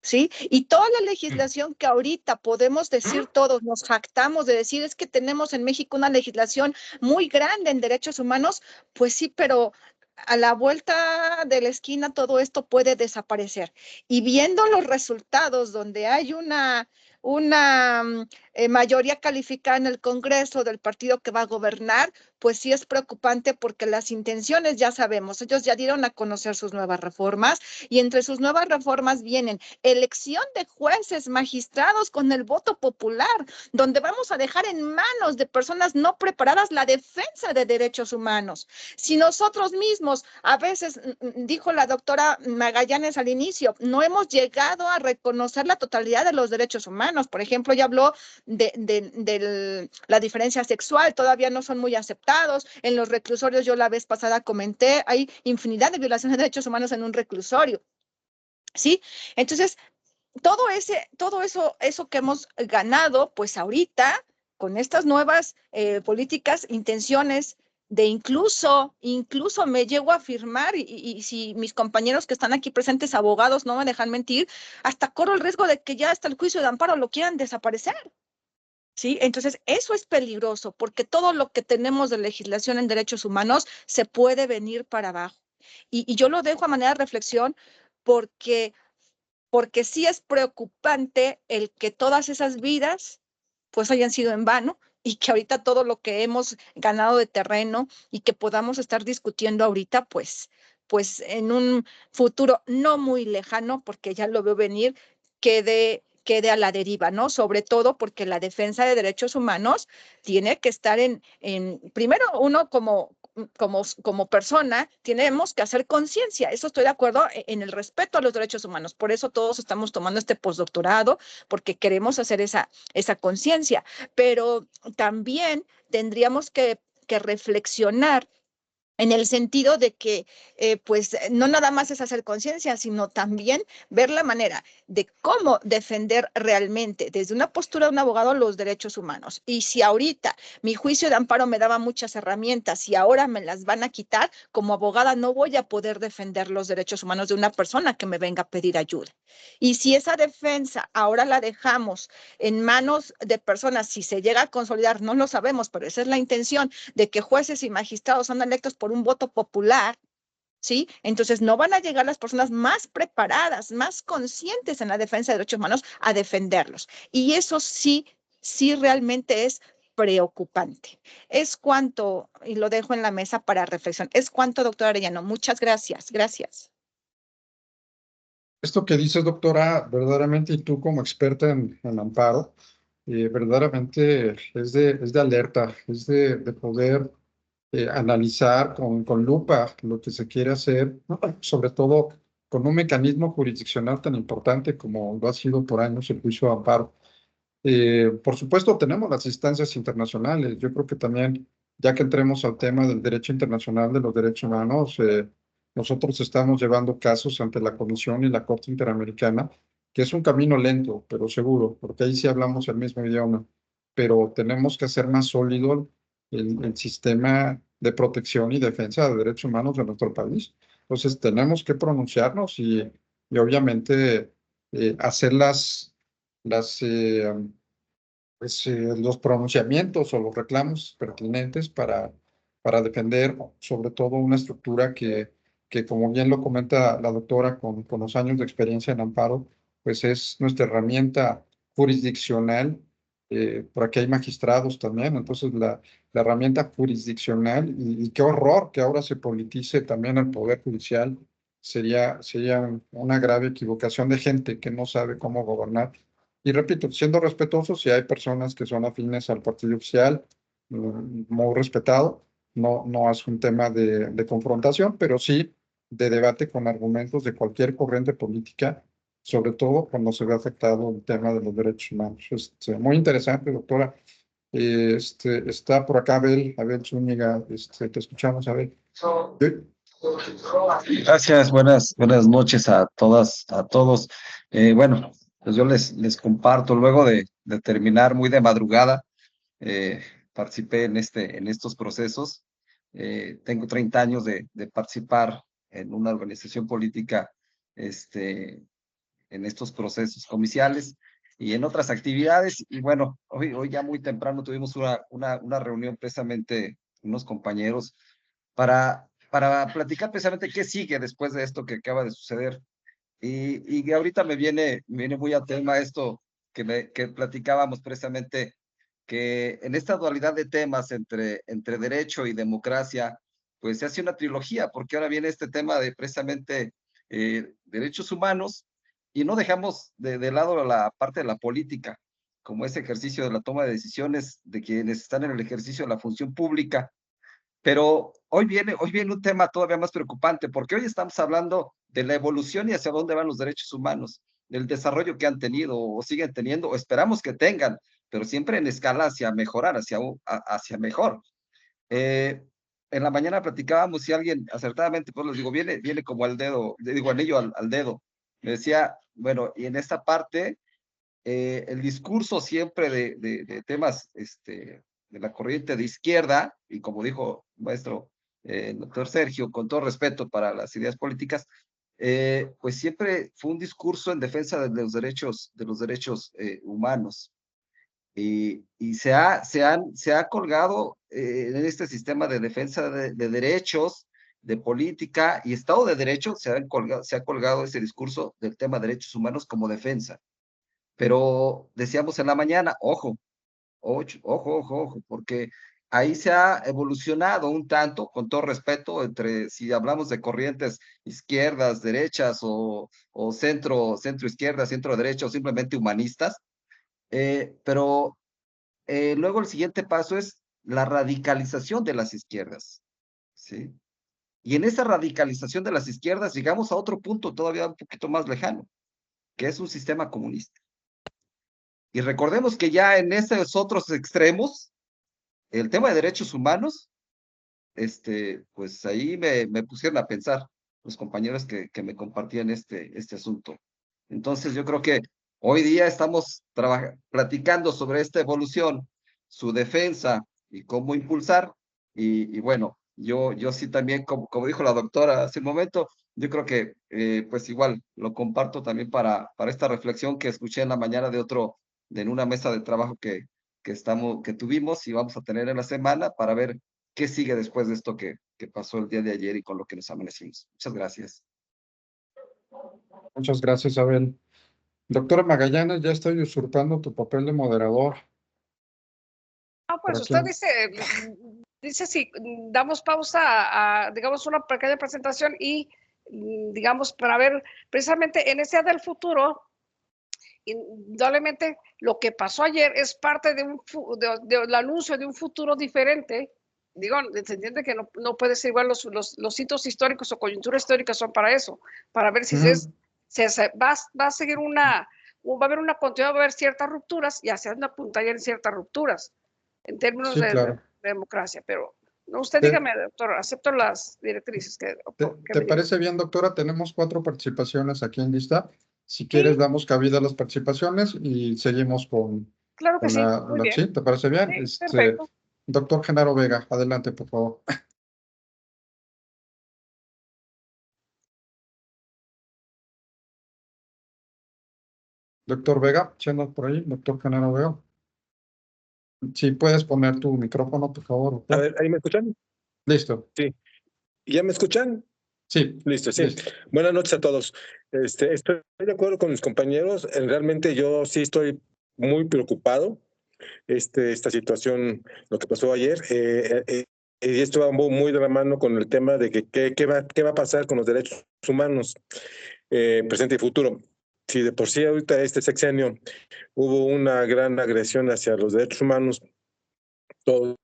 ¿Sí? Y toda la legislación que ahorita podemos decir todos, nos jactamos de decir, es que tenemos en México una legislación muy grande en derechos humanos, pues sí, pero a la vuelta de la esquina todo esto puede desaparecer. Y viendo los resultados donde hay una mayoría calificada en el Congreso del partido que va a gobernar, pues sí es preocupante porque las intenciones ya sabemos, ellos ya dieron a conocer sus nuevas reformas y entre sus nuevas reformas vienen elección de jueces, magistrados con el voto popular, donde vamos a dejar en manos de personas no preparadas la defensa de derechos humanos. Si nosotros mismos, a veces, dijo la doctora Magallanes al inicio, no hemos llegado a reconocer la totalidad de los derechos humanos. Por ejemplo, ya habló de la diferencia sexual, todavía no son muy aceptados. En los reclusorios, yo la vez pasada comenté, hay infinidad de violaciones de derechos humanos en un reclusorio. ¿Sí? Entonces, todo eso que hemos ganado, pues ahorita, con estas nuevas políticas, intenciones de incluso me llego a afirmar, y si mis compañeros que están aquí presentes, abogados, no me dejan mentir, hasta corro el riesgo de que ya hasta el juicio de amparo lo quieran desaparecer. ¿Sí? Entonces, eso es peligroso, porque todo lo que tenemos de legislación en derechos humanos se puede venir para abajo. Y yo lo dejo a manera de reflexión porque sí es preocupante el que todas esas vidas pues hayan sido en vano y que ahorita todo lo que hemos ganado de terreno y que podamos estar discutiendo ahorita, pues en un futuro no muy lejano, porque ya lo veo venir, quede a la deriva, ¿no? Sobre todo porque la defensa de derechos humanos tiene que estar primero uno como persona, tenemos que hacer conciencia. Eso estoy de acuerdo en el respeto a los derechos humanos. Por eso todos estamos tomando este postdoctorado, porque queremos hacer esa conciencia. Pero también tendríamos que reflexionar en el sentido de que, pues, no nada más es hacer conciencia, sino también ver la manera de cómo defender realmente desde una postura de un abogado los derechos humanos. Y si ahorita mi juicio de amparo me daba muchas herramientas y ahora me las van a quitar, como abogada no voy a poder defender los derechos humanos de una persona que me venga a pedir ayuda. Y si esa defensa ahora la dejamos en manos de personas, si se llega a consolidar, no lo sabemos, pero esa es la intención, de que jueces y magistrados son electos por un voto popular, ¿sí? Entonces no van a llegar las personas más preparadas, más conscientes en la defensa de derechos humanos a defenderlos. Y eso sí realmente es preocupante. Es cuanto, y lo dejo en la mesa para reflexión, es cuanto, doctora Arellano. Muchas gracias. Gracias. Esto que dices, doctora, verdaderamente, y tú como experta en amparo, verdaderamente es de alerta, es de poder analizar con lupa lo que se quiere hacer, ¿no? Sobre todo con un mecanismo jurisdiccional tan importante como lo ha sido por años el juicio de amparo. Por supuesto, tenemos las instancias internacionales. Yo creo que también, ya que entremos al tema del derecho internacional de los derechos humanos, nosotros estamos llevando casos ante la Comisión y la Corte Interamericana, que es un camino lento, pero seguro, porque ahí sí hablamos el mismo idioma. Pero tenemos que hacer más sólido el sistema de protección y defensa de derechos humanos de nuestro país. Entonces, tenemos que pronunciarnos y obviamente hacer los pronunciamientos o los reclamos pertinentes para defender sobre todo una estructura que, como bien lo comenta la doctora con los años de experiencia en amparo, pues es nuestra herramienta jurisdiccional. Por aquí hay magistrados también, entonces la herramienta jurisdiccional y qué horror que ahora se politice también el Poder Judicial. Sería una grave equivocación de gente que no sabe cómo gobernar. Y repito, siendo respetuosos, si hay personas que son afines al partido oficial, muy respetado, no es un tema de confrontación, pero sí de debate con argumentos de cualquier corriente política, sobre todo cuando se ve afectado el tema de los derechos humanos. Muy interesante, doctora. Está por acá Abel Zúñiga, te escuchamos, Abel. Sí. Gracias, buenas noches a todas, a todos. Bueno, pues yo les comparto, luego de terminar muy de madrugada, participé en estos procesos. Tengo 30 años de participar en una organización política, en estos procesos comiciales y en otras actividades. Y bueno, hoy ya muy temprano tuvimos una reunión precisamente, unos compañeros, para platicar precisamente qué sigue después de esto que acaba de suceder. Y ahorita me viene muy a tema esto que platicábamos precisamente, que en esta dualidad de temas entre derecho y democracia, pues se hace una trilogía, porque ahora viene este tema de precisamente derechos humanos, y no dejamos de lado la parte de la política, como ese ejercicio de la toma de decisiones de quienes están en el ejercicio de la función pública. Pero hoy viene un tema todavía más preocupante, porque hoy estamos hablando de la evolución y hacia dónde van los derechos humanos, del desarrollo que han tenido o siguen teniendo, o esperamos que tengan, pero siempre en escala hacia mejorar, hacia mejor. En la mañana platicábamos y alguien acertadamente, pues les digo, viene como al dedo, digo anillo al dedo. Me decía, bueno, y en esta parte, el discurso siempre de temas, de la corriente de izquierda, y como dijo el maestro, el doctor Sergio, con todo respeto para las ideas políticas, pues siempre fue un discurso en defensa de los derechos humanos. Y se ha colgado en este sistema de defensa de derechos, de política y Estado de Derecho, se ha colgado ese discurso del tema de derechos humanos como defensa. Pero decíamos en la mañana, ojo, porque ahí se ha evolucionado un tanto, con todo respeto, si hablamos de corrientes izquierdas, derechas o centro izquierda, centro derecha o simplemente humanistas, pero luego el siguiente paso es la radicalización de las izquierdas, ¿sí? Y en esa radicalización de las izquierdas llegamos a otro punto todavía un poquito más lejano, que es un sistema comunista. Y recordemos que ya en esos otros extremos, el tema de derechos humanos pues ahí me pusieron a pensar los compañeros que me compartían este asunto. Entonces yo creo que hoy día estamos platicando sobre esta evolución, su defensa y cómo impulsar. Y bueno, yo sí también, como dijo la doctora hace un momento, yo creo que pues igual lo comparto también para esta reflexión que escuché en la mañana en una mesa de trabajo que tuvimos y vamos a tener en la semana para ver qué sigue después de esto que pasó el día de ayer y con lo que nos amanecimos. Muchas gracias. Muchas gracias, Abel. Doctora Magallanes, ya estoy usurpando tu papel de moderador. No, pues ¿Para usted quién? dice si damos pausa a, digamos, una pequeña presentación y, digamos, para ver precisamente en ese día del futuro, indudablemente lo que pasó ayer es parte del anuncio de un futuro diferente. Digo, se entiende que no puede ser igual, los hitos históricos o coyunturas históricas son para eso, para ver si va a seguir va a haber una continuidad, va a haber ciertas rupturas y hacia una punta en ciertas rupturas en términos Sí, claro. de democracia, pero no, usted Te- dígame, doctor, acepto las directrices que ¿Te parece bien, doctora? Tenemos 4 participaciones aquí en lista. Si Sí. quieres, damos cabida a las participaciones y seguimos con Claro que sí, muy bien. ¿sí? ¿Te parece bien? Sí, perfecto. Doctor Genaro Vega, adelante, por favor. Doctor Vega, ¿sí andas por ahí? Doctor Genaro Vega. Si puedes poner tu micrófono, por favor. A ver, ¿ahí me escuchan? Listo. Sí. ¿Ya me escuchan? Sí. Listo, sí. Listo. Buenas noches a todos. Estoy de acuerdo con mis compañeros. Realmente yo sí estoy muy preocupado. Esta situación, lo que pasó ayer, y esto va muy de la mano con el tema de que qué va a pasar con los derechos humanos, presente y futuro. Si de por sí ahorita este sexenio hubo una gran agresión hacia los derechos humanos, todo,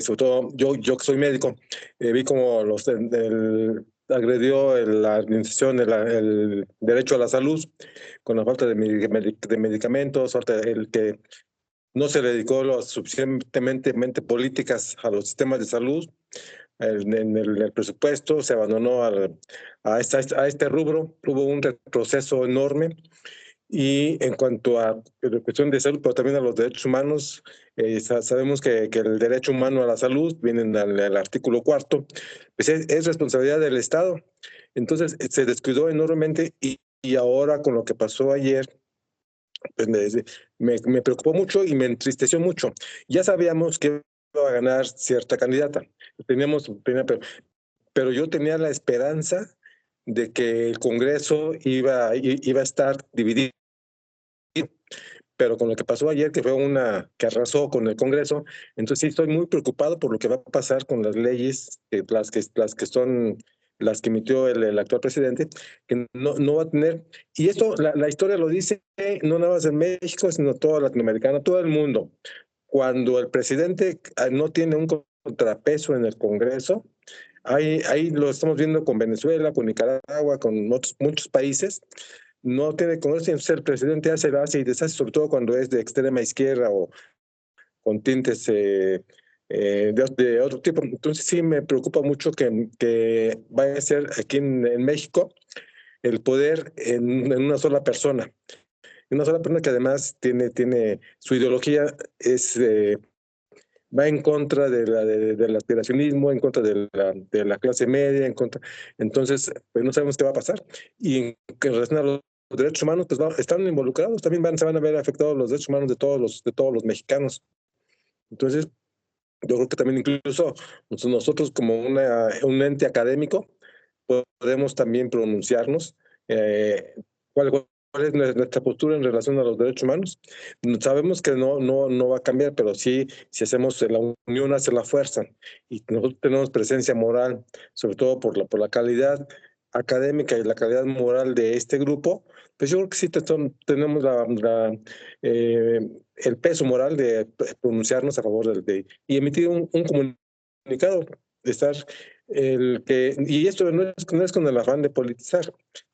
sobre todo yo que soy médico, vi como agredió la administración el derecho a la salud con la falta de medicamentos, falta el que no se le dedicó lo suficientemente políticas a los sistemas de salud. En el presupuesto se abandonó a este rubro, hubo un retroceso enorme. Y en cuanto a la cuestión de salud, pero también a los derechos humanos, sabemos que el derecho humano a la salud viene en el artículo 4, pues es responsabilidad del Estado. Entonces se descuidó enormemente y ahora con lo que pasó ayer, pues me preocupó mucho y me entristeció mucho. Ya sabíamos que iba a ganar cierta candidata, pero yo tenía la esperanza de que el Congreso iba a estar dividido. Pero con lo que pasó ayer, que fue que arrasó con el Congreso, entonces sí estoy muy preocupado por lo que va a pasar con las leyes, las que emitió el actual presidente, que no va a tener, y esto la historia lo dice, no nada más en México, sino todo Latinoamericano, todo el mundo. Cuando el presidente no tiene un contrapeso en el Congreso, ahí lo estamos viendo con Venezuela, con Nicaragua, con muchos países. No tiene Congreso, entonces el presidente hace y deshace, sobre todo cuando es de extrema izquierda o con tintes de otro tipo. Entonces sí me preocupa mucho que vaya a ser aquí en México el poder en una sola persona. Una sola persona que además tiene su ideología, va en contra del aspiracionismo, en contra de la clase media, entonces pues no sabemos qué va a pasar. Y en relación a los derechos humanos, pues están involucrados, también se van a ver afectados los derechos humanos de todos los mexicanos. Entonces, yo creo que también incluso nosotros como un ente académico podemos también pronunciarnos cuál es nuestra postura en relación a los derechos humanos. Sabemos que no va a cambiar, pero sí, si hacemos la unión hace la fuerza y nosotros tenemos presencia moral, sobre todo por la calidad académica y la calidad moral de este grupo, pues yo creo que sí tenemos el peso moral de pronunciarnos a favor y emitir un comunicado, de estar y esto no es con el afán de politizar,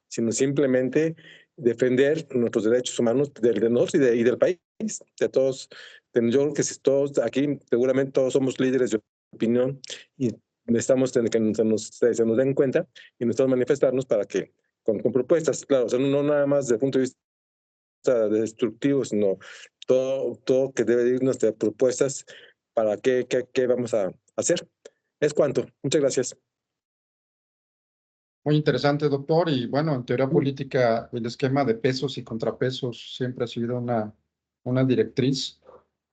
sino simplemente defender nuestros derechos humanos de nosotros y del país, de todos. Yo creo que si todos aquí, seguramente todos somos líderes de opinión y necesitamos que se nos den cuenta y nosotros manifestarnos para que, con propuestas, claro, o sea, no nada más desde el punto de vista destructivo, sino todo que debe irnos de propuestas para qué vamos a hacer. Es cuanto. Muchas gracias. Muy interesante, doctor. Y bueno, en teoría política, el esquema de pesos y contrapesos siempre ha sido una directriz.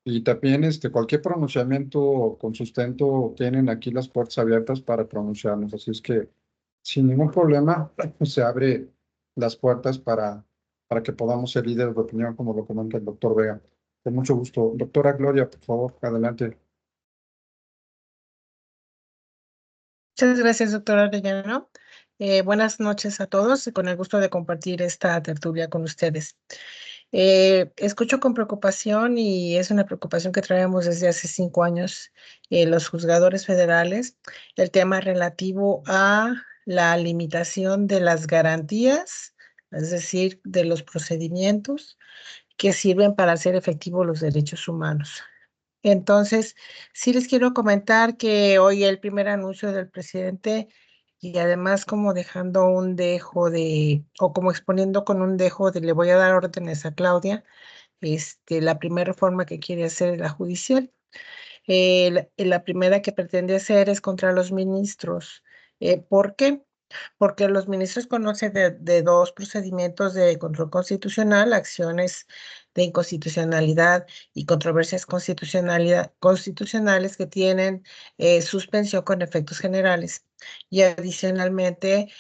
Y también cualquier pronunciamiento con sustento, tienen aquí las puertas abiertas para pronunciarnos. Así es que sin ningún problema se abre las puertas para que podamos ser líderes de opinión, como lo comenta el doctor Vega. Con mucho gusto. Doctora Gloria, por favor, adelante. Muchas gracias, doctora Arellano. Buenas noches a todos, con el gusto de compartir esta tertulia con ustedes. Escucho con preocupación, y es una preocupación que traemos desde hace 5 años, los juzgadores federales, el tema relativo a la limitación de las garantías, es decir, de los procedimientos que sirven para hacer efectivos los derechos humanos. Entonces, sí les quiero comentar que hoy el primer anuncio del presidente, y además como dejando un dejo o como exponiendo con un dejo de le voy a dar órdenes a Claudia, la primera reforma que quiere hacer es la judicial. La primera que pretende hacer es contra los ministros. ¿Por qué? Porque los ministros conocen de 2 procedimientos de control constitucional, acciones de inconstitucionalidad y controversias constitucionales que tienen suspensión con efectos generales. Y adicionalmente,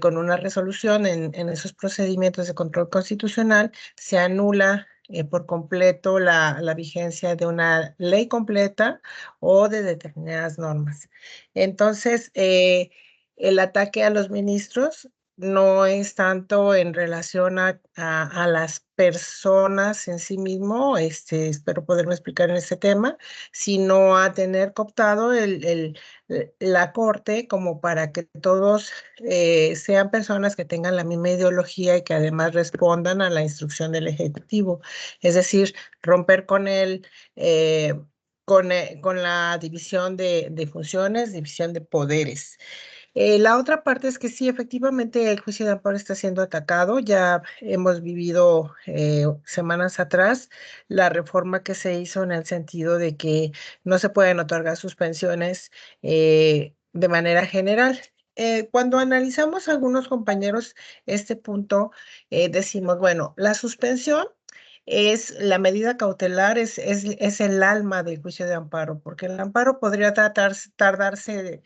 con una resolución en esos procedimientos de control constitucional, se anula por completo la vigencia de una ley completa o de determinadas normas. Entonces, el ataque a los ministros no es tanto en relación a las personas en sí mismo, espero poderme explicar en este tema, sino a tener cooptado la Corte como para que todos sean personas que tengan la misma ideología y que además respondan a la instrucción del Ejecutivo. Es decir, romper con con la división de funciones, división de poderes. La otra parte es que sí, efectivamente, el juicio de amparo está siendo atacado. Ya hemos vivido semanas atrás la reforma que se hizo en el sentido de que no se pueden otorgar suspensiones de manera general. Cuando analizamos algunos compañeros este punto, decimos, bueno, la suspensión es la medida cautelar, es el alma del juicio de amparo, porque el amparo podría tardarse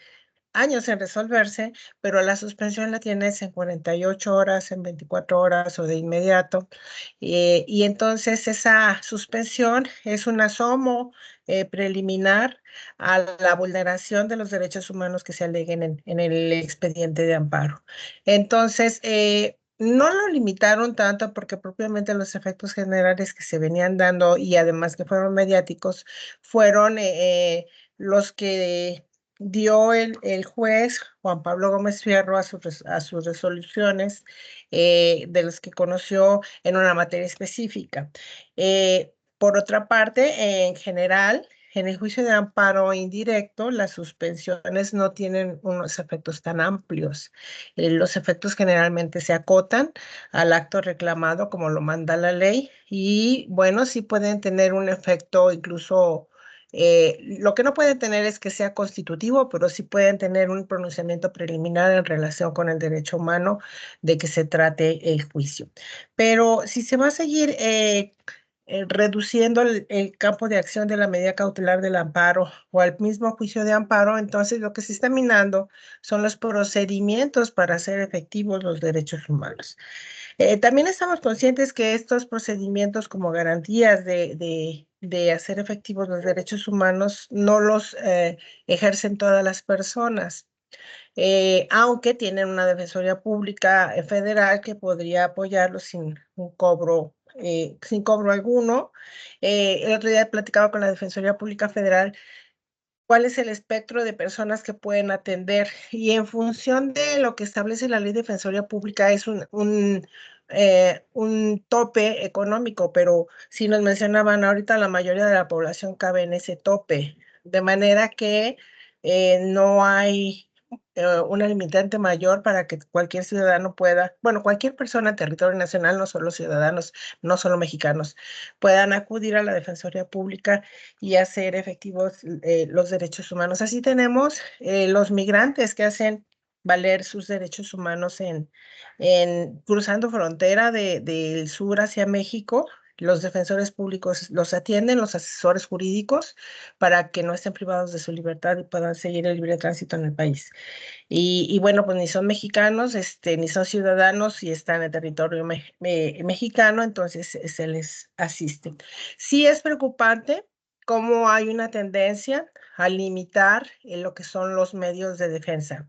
años en resolverse, pero la suspensión la tienes en 48 horas, en 24 horas o de inmediato. Y entonces esa suspensión es un asomo preliminar a la vulneración de los derechos humanos que se aleguen en el expediente de amparo. Entonces, no lo limitaron tanto porque propiamente los efectos generales que se venían dando y además que fueron mediáticos fueron los que dio el juez Juan Pablo Gómez Fierro a sus resoluciones de los que conoció en una materia específica. Por otra parte, en general, en el juicio de amparo indirecto, las suspensiones no tienen unos efectos tan amplios. Los efectos generalmente se acotan al acto reclamado como lo manda la ley y, bueno, sí pueden tener un efecto incluso. Lo que no pueden tener es que sea constitutivo, pero sí pueden tener un pronunciamiento preliminar en relación con el derecho humano de que se trate el juicio. Pero si se va a seguir reduciendo el campo de acción de la medida cautelar del amparo o al mismo juicio de amparo, entonces lo que se está minando son los procedimientos para hacer efectivos los derechos humanos. También estamos conscientes que estos procedimientos como garantías de hacer efectivos los derechos humanos no los ejercen todas las personas, aunque tienen una defensoría pública federal que podría apoyarlos sin cobro alguno. El otro día he platicado con la Defensoría Pública Federal cuál es el espectro de personas que pueden atender y en función de lo que establece la Ley de Defensoría Pública es un tope económico, pero si nos mencionaban ahorita la mayoría de la población cabe en ese tope, de manera que no hay una limitante mayor para que cualquier ciudadano pueda, bueno, cualquier persona en territorio nacional, no solo ciudadanos, no solo mexicanos, puedan acudir a la Defensoría Pública y hacer efectivos los derechos humanos. Así tenemos los migrantes que hacen valer sus derechos humanos en cruzando frontera del sur hacia México. Los defensores públicos los atienden, los asesores jurídicos, para que no estén privados de su libertad y puedan seguir el libre tránsito en el país. Y bueno, pues ni son mexicanos, ni son ciudadanos y están en el territorio mexicano, entonces se les asiste. Sí es preocupante cómo hay una tendencia a limitar lo que son los medios de defensa.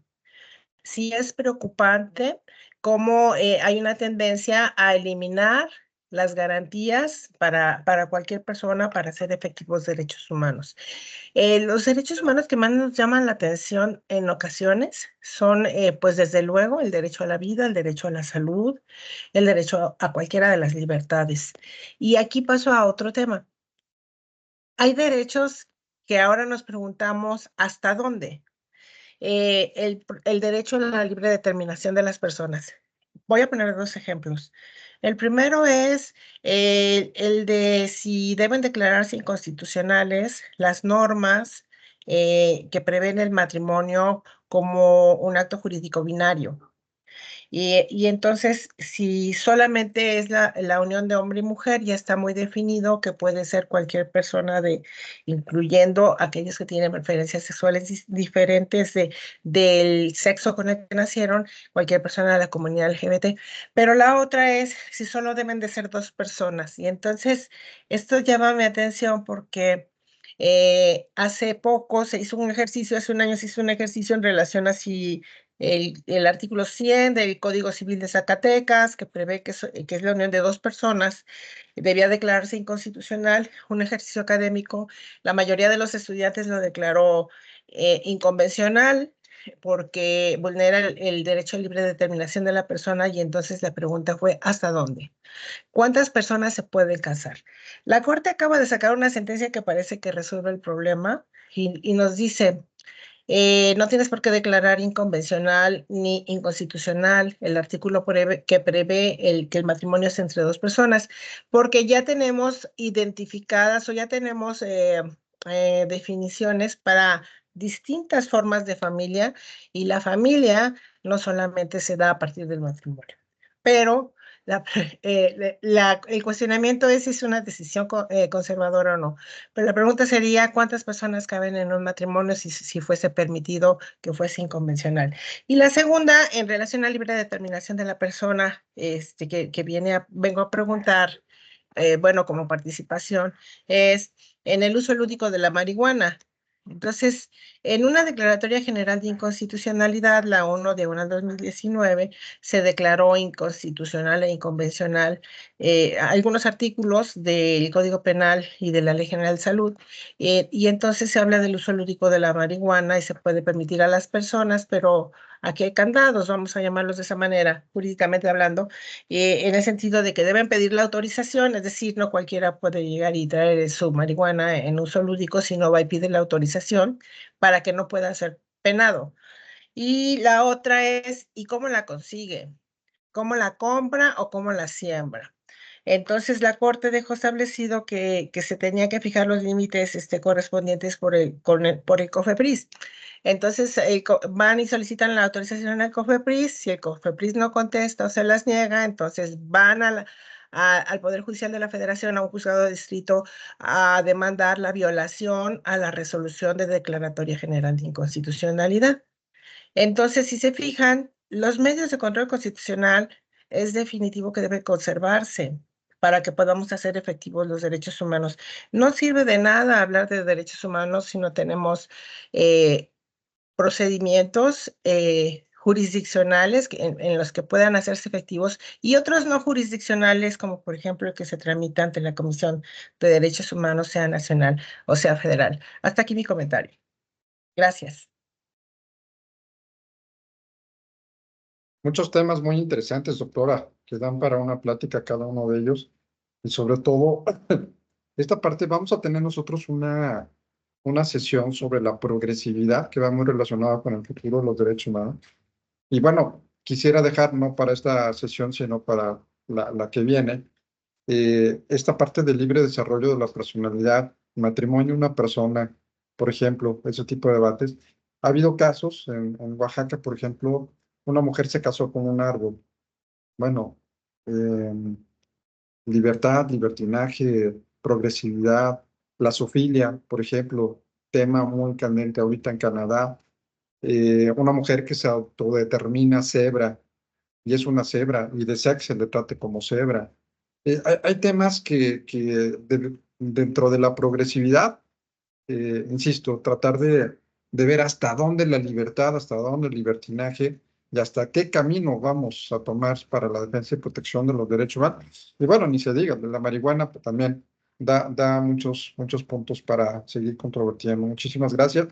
Sí es preocupante cómo hay una tendencia a eliminar las garantías para cualquier persona para hacer efectivos derechos humanos. Los derechos humanos que más nos llaman la atención en ocasiones son, pues desde luego, el derecho a la vida, el derecho a la salud, el derecho a cualquiera de las libertades. Y aquí paso a otro tema. Hay derechos que ahora nos preguntamos ¿hasta dónde? El derecho a la libre determinación de las personas. Voy a poner dos ejemplos. El primero es el de si deben declararse inconstitucionales las normas que prevén el matrimonio como un acto jurídico binario. Y entonces, si solamente es la unión de hombre y mujer, ya está muy definido que puede ser cualquier persona, incluyendo aquellos que tienen preferencias sexuales diferentes del sexo con el que nacieron, cualquier persona de la comunidad LGBT. Pero la otra es si solo deben de ser dos personas. Y entonces, esto llama mi atención porque hace poco se hizo un ejercicio, hace un año se hizo un ejercicio en relación a si el artículo 100 del Código Civil de Zacatecas, que prevé que es la unión de dos personas, debía declararse inconstitucional, un ejercicio académico. La mayoría de los estudiantes lo declaró inconvencional porque vulnera el derecho a libre determinación de la persona, y entonces la pregunta fue, ¿hasta dónde? ¿Cuántas personas se pueden casar? La Corte acaba de sacar una sentencia que parece que resuelve el problema y nos dice... no tienes por qué declarar inconvencional ni inconstitucional el artículo que prevé que el matrimonio es entre dos personas, porque ya tenemos identificadas o ya tenemos definiciones para distintas formas de familia, y la familia no solamente se da a partir del matrimonio, pero el cuestionamiento es si es una decisión conservadora o no. Pero la pregunta sería, ¿cuántas personas caben en un matrimonio si fuese permitido que fuese inconvencional? Y la segunda, en relación a la libre determinación de la persona, que vengo a preguntar, bueno, como participación, es en el uso lúdico de la marihuana. Entonces, en una declaratoria general de inconstitucionalidad, la 1 de 1 al 2019, se declaró inconstitucional e inconvencional algunos artículos del Código Penal y de la Ley General de Salud, y entonces se habla del uso lúdico de la marihuana y se puede permitir a las personas, pero aquí hay candados, vamos a llamarlos de esa manera, jurídicamente hablando, en el sentido de que deben pedir la autorización, es decir, no cualquiera puede llegar y traer su marihuana en uso lúdico, sino va y pide la autorización para que no pueda ser penado. Y la otra es, ¿y cómo la consigue? ¿Cómo la compra o cómo la siembra? Entonces la Corte dejó establecido que se tenía que fijar los límites correspondientes por el COFEPRIS. Entonces van y solicitan la autorización al COFEPRIS. Si el COFEPRIS no contesta o se las niega, entonces van al Poder Judicial de la Federación, a un juzgado de distrito, a demandar la violación a la resolución de declaratoria general de inconstitucionalidad. Entonces, si se fijan, los medios de control constitucional es definitivo que deben conservarse para que podamos hacer efectivos los derechos humanos. No sirve de nada hablar de derechos humanos si no tenemos procedimientos jurisdiccionales en los que puedan hacerse efectivos, y otros no jurisdiccionales, como por ejemplo el que se tramita ante la Comisión de Derechos Humanos, sea nacional o sea federal. Hasta aquí mi comentario. Gracias. Muchos temas muy interesantes, doctora, que dan para una plática cada uno de ellos. Y sobre todo, esta parte vamos a tener nosotros una una sesión sobre la progresividad que va muy relacionada con el futuro de los derechos humanos. Y bueno, quisiera dejar, no para esta sesión, sino para la que viene, esta parte del libre desarrollo de la personalidad, matrimonio de una persona, por ejemplo, ese tipo de debates. Ha habido casos en Oaxaca, por ejemplo, una mujer se casó con un árbol. Bueno, libertad, libertinaje, progresividad, la zoofilia, por ejemplo, tema muy candente ahorita en Canadá. Una mujer que se autodetermina cebra y es una cebra y desea que se le trate como cebra. Hay temas que dentro de la progresividad, insisto, tratar de ver hasta dónde la libertad, hasta dónde el libertinaje y hasta qué camino vamos a tomar para la defensa y protección de los derechos humanos. Y bueno, ni se diga, de la marihuana pues, también da muchos puntos para seguir controvertiendo. Muchísimas gracias.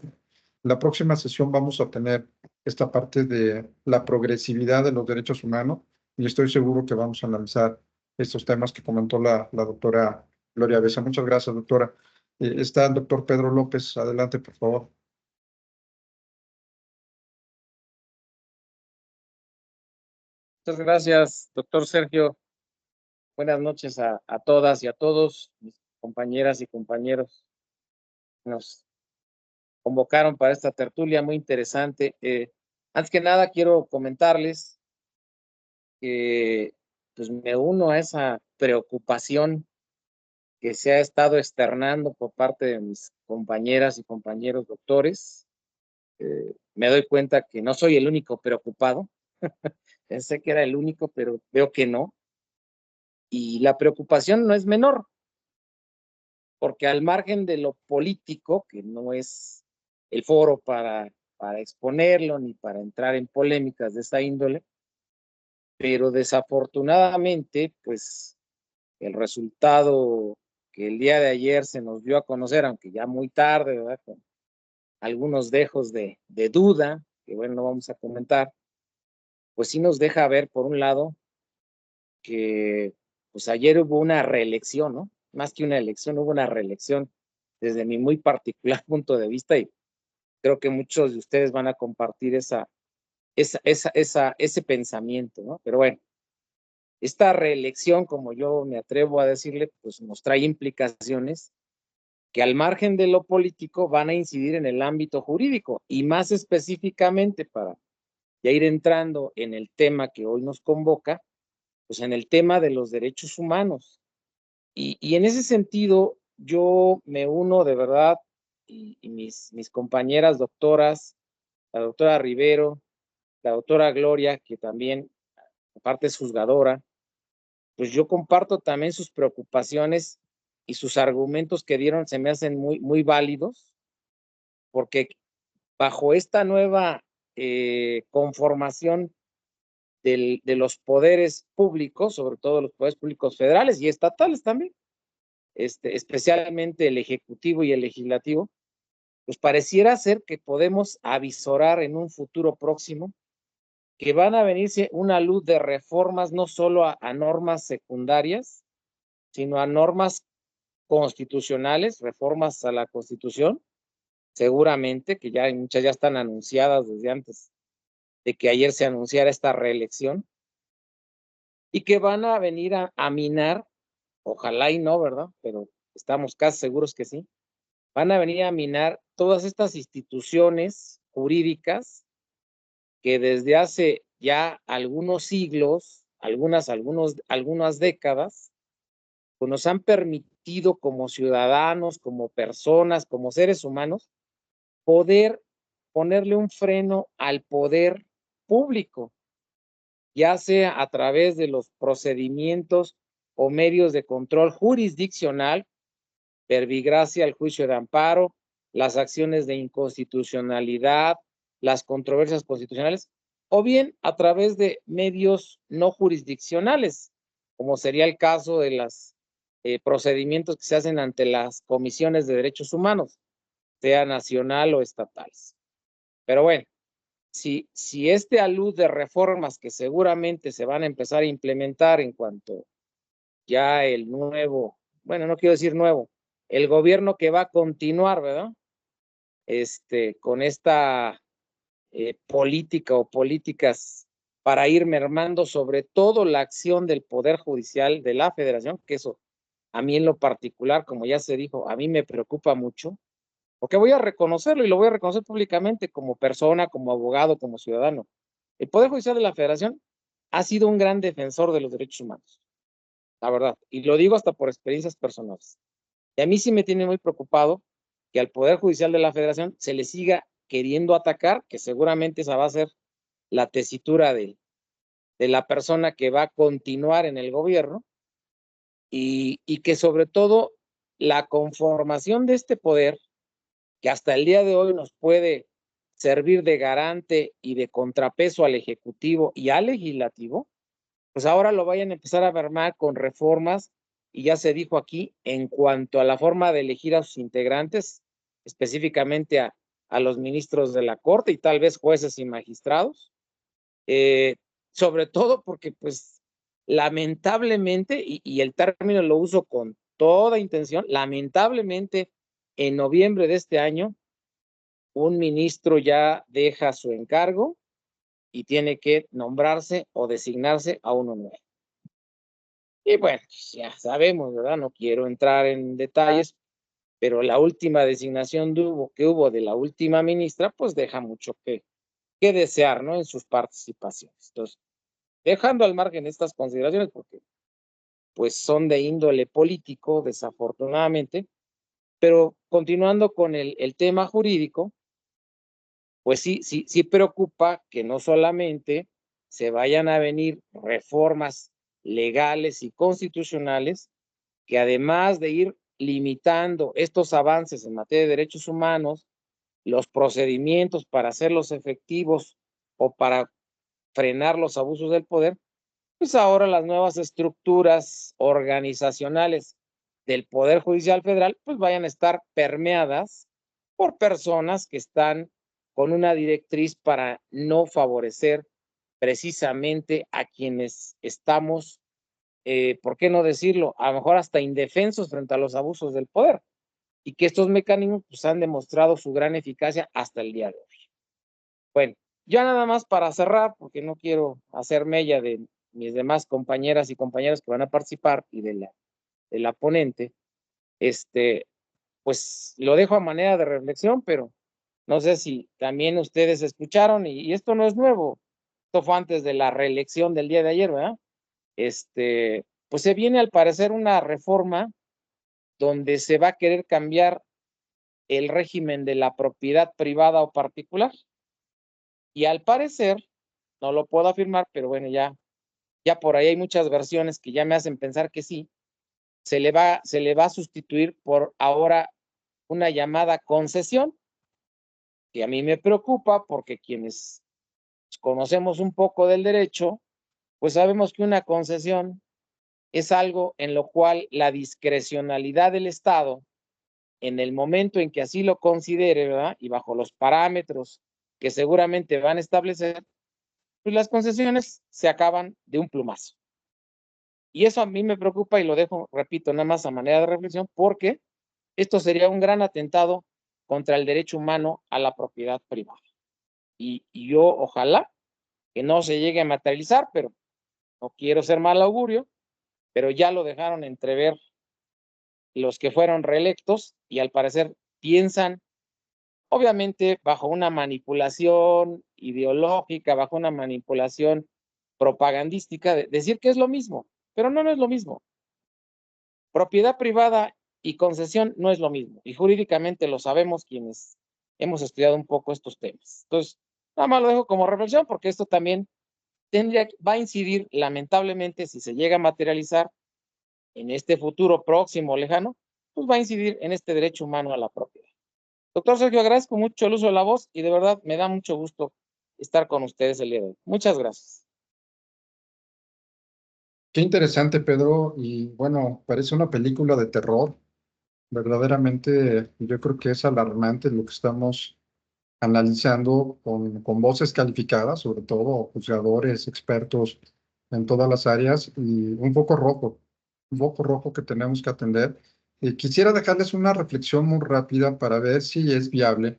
La próxima sesión vamos a tener esta parte de la progresividad de los derechos humanos y estoy seguro que vamos a analizar estos temas que comentó la doctora Gloria Besa. Muchas gracias, doctora. Está el doctor Pedro López. Adelante, por favor. Muchas gracias, doctor Sergio. Buenas noches a todas y a todos, mis compañeras y compañeros. Nos convocaron para esta tertulia muy interesante. Antes que nada, quiero comentarles que pues, me uno a esa preocupación que se ha estado externando por parte de mis compañeras y compañeros doctores. Me doy cuenta que no soy el único preocupado. Pensé que era el único, pero veo que no. Y la preocupación no es menor, porque al margen de lo político, que no es el foro para exponerlo ni para entrar en polémicas de esa índole, pero desafortunadamente, pues el resultado que el día de ayer se nos dio a conocer, aunque ya muy tarde, ¿verdad? Con algunos dejos de duda, que bueno, no vamos a comentar, pues sí nos deja ver, por un lado, que pues ayer hubo una reelección, ¿no? Más que una elección, hubo una reelección desde mi muy particular punto de vista y creo que muchos de ustedes van a compartir ese pensamiento, ¿no? Pero bueno, esta reelección, como yo me atrevo a decirle, pues nos trae implicaciones que al margen de lo político van a incidir en el ámbito jurídico y más específicamente para ya ir entrando en el tema que hoy nos convoca, pues en el tema de los derechos humanos. Y en ese sentido, yo me uno de verdad, y mis compañeras doctoras, la doctora Rivero, la doctora Gloria, que también aparte es juzgadora, pues yo comparto también sus preocupaciones y sus argumentos que dieron se me hacen muy válidos, porque bajo esta nueva conformación de los poderes públicos, sobre todo los poderes públicos federales y estatales también, especialmente el ejecutivo y el legislativo, pues pareciera ser que podemos avisorar en un futuro próximo que van a venirse una luz de reformas no solo a normas secundarias, sino a normas constitucionales, reformas a la Constitución, seguramente, que ya muchas ya están anunciadas desde antes de que ayer se anunciara esta reelección, y que van a venir a minar, ojalá y no, ¿verdad? Pero estamos casi seguros que sí, van a venir a minar todas estas instituciones jurídicas que desde hace ya algunos siglos, algunas décadas, pues nos han permitido como ciudadanos, como personas, como seres humanos, poder ponerle un freno al poder público, ya sea a través de los procedimientos o medios de control jurisdiccional, verbigracia al juicio de amparo, las acciones de inconstitucionalidad, las controversias constitucionales, o bien a través de medios no jurisdiccionales, como sería el caso de los procedimientos que se hacen ante las comisiones de derechos humanos, sea nacional o estatales. Pero bueno, si a luz de reformas que seguramente se van a empezar a implementar en cuanto ya el nuevo, bueno, no quiero decir nuevo, el gobierno que va a continuar, ¿verdad? con esta política o políticas para ir mermando sobre todo la acción del Poder Judicial de la Federación, que eso a mí en lo particular, como ya se dijo, a mí me preocupa mucho, porque voy a reconocerlo y lo voy a reconocer públicamente como persona, como abogado, como ciudadano. El Poder Judicial de la Federación ha sido un gran defensor de los derechos humanos, la verdad, y lo digo hasta por experiencias personales. Y a mí sí me tiene muy preocupado que al Poder Judicial de la Federación se le siga queriendo atacar, que seguramente esa va a ser la tesitura de la persona que va a continuar en el gobierno, y que sobre todo la conformación de este poder, que hasta el día de hoy nos puede servir de garante y de contrapeso al Ejecutivo y al Legislativo, pues ahora lo vayan a empezar a mermar con reformas, y ya se dijo aquí, en cuanto a la forma de elegir a sus integrantes, específicamente a los ministros de la Corte y tal vez jueces y magistrados, sobre todo porque pues lamentablemente, y el término lo uso con toda intención, lamentablemente en noviembre de este año, un ministro ya deja su encargo y tiene que nombrarse o designarse a uno nuevo. Y bueno, pues ya sabemos, ¿verdad? No quiero entrar en detalles, pero la última designación que hubo de la última ministra, pues deja mucho que desear, ¿no? En sus participaciones. Entonces, dejando al margen estas consideraciones, porque pues son de índole político, desafortunadamente, pero continuando con el tema jurídico, pues sí preocupa que no solamente se vayan a venir reformas legales y constitucionales, que además de ir limitando estos avances en materia de derechos humanos, los procedimientos para hacerlos efectivos o para frenar los abusos del poder, pues ahora las nuevas estructuras organizacionales del Poder Judicial Federal pues vayan a estar permeadas por personas que están con una directriz para no favorecer precisamente a quienes estamos, ¿por qué no decirlo? A lo mejor hasta indefensos frente a los abusos del poder, y que estos mecanismos pues han demostrado su gran eficacia hasta el día de hoy. Bueno, ya nada más para cerrar, porque no quiero hacer mella de mis demás compañeras y compañeros que van a participar y de la ponente, pues lo dejo a manera de reflexión, pero no sé si también ustedes escucharon, y esto no es nuevo, esto fue antes de la reelección del día de ayer, ¿verdad? Pues se viene al parecer una reforma donde se va a querer cambiar el régimen de la propiedad privada o particular, y al parecer, no lo puedo afirmar, pero bueno, ya por ahí hay muchas versiones que ya me hacen pensar que sí, se le va a sustituir por ahora una llamada concesión, que a mí me preocupa porque quienes conocemos un poco del derecho, pues sabemos que una concesión es algo en lo cual la discrecionalidad del Estado, en el momento en que así lo considere, ¿verdad? Y bajo los parámetros que seguramente van a establecer, pues las concesiones se acaban de un plumazo. Y eso a mí me preocupa, y lo dejo, repito, nada más a manera de reflexión, porque esto sería un gran atentado contra el derecho humano a la propiedad privada. Y yo ojalá que no se llegue a materializar, pero no quiero ser mal augurio, pero ya lo dejaron entrever los que fueron reelectos, y al parecer piensan, obviamente bajo una manipulación ideológica, bajo una manipulación propagandística, de decir que es lo mismo, pero no es lo mismo. Propiedad privada y concesión no es lo mismo, y jurídicamente lo sabemos quienes hemos estudiado un poco estos temas. Entonces, nada más lo dejo como reflexión, porque esto también va a incidir, lamentablemente, si se llega a materializar en este futuro próximo o lejano, pues va a incidir en este derecho humano a la propiedad. Doctor Sergio, agradezco mucho el uso de la voz, y de verdad me da mucho gusto estar con ustedes el día de hoy. Muchas gracias. Qué interesante, Pedro, y bueno, parece una película de terror. Verdaderamente, yo creo que es alarmante lo que estamos analizando con voces calificadas, sobre todo juzgadores, expertos en todas las áreas, y un foco rojo que tenemos que atender. Quisiera dejarles una reflexión muy rápida para ver si es viable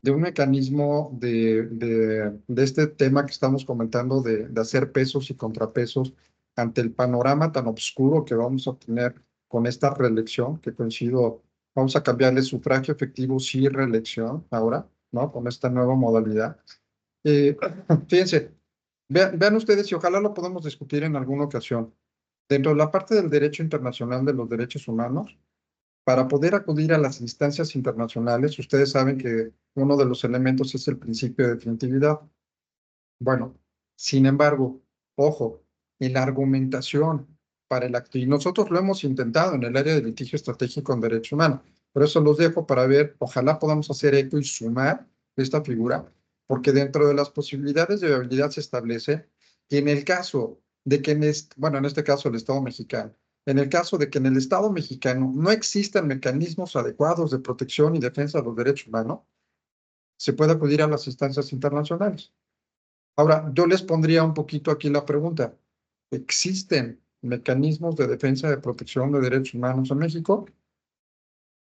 de un mecanismo de este tema que estamos comentando, de hacer pesos y contrapesos ante el panorama tan oscuro que vamos a tener con esta reelección, que coincido, vamos a cambiarle sufragio efectivo, sí, reelección ahora, ¿no? Con esta nueva modalidad. Fíjense, vean ustedes y ojalá lo podamos discutir en alguna ocasión. Dentro de la parte del derecho internacional de los derechos humanos, para poder acudir a las instancias internacionales, ustedes saben que uno de los elementos es el principio de definitividad. Bueno, sin embargo, ojo, en la argumentación para el acto, y nosotros lo hemos intentado en el área de litigio estratégico en derechos humanos, por eso los dejo para ver, ojalá podamos hacer eco y sumar esta figura, porque dentro de las posibilidades de viabilidad se establece que en el caso de que, bueno, en este caso el Estado mexicano, en el caso de que en el Estado mexicano no existan mecanismos adecuados de protección y defensa de los derechos humanos, se puede acudir a las instancias internacionales. Ahora, yo les pondría un poquito aquí la pregunta. ¿Existen mecanismos de defensa de protección de derechos humanos en México?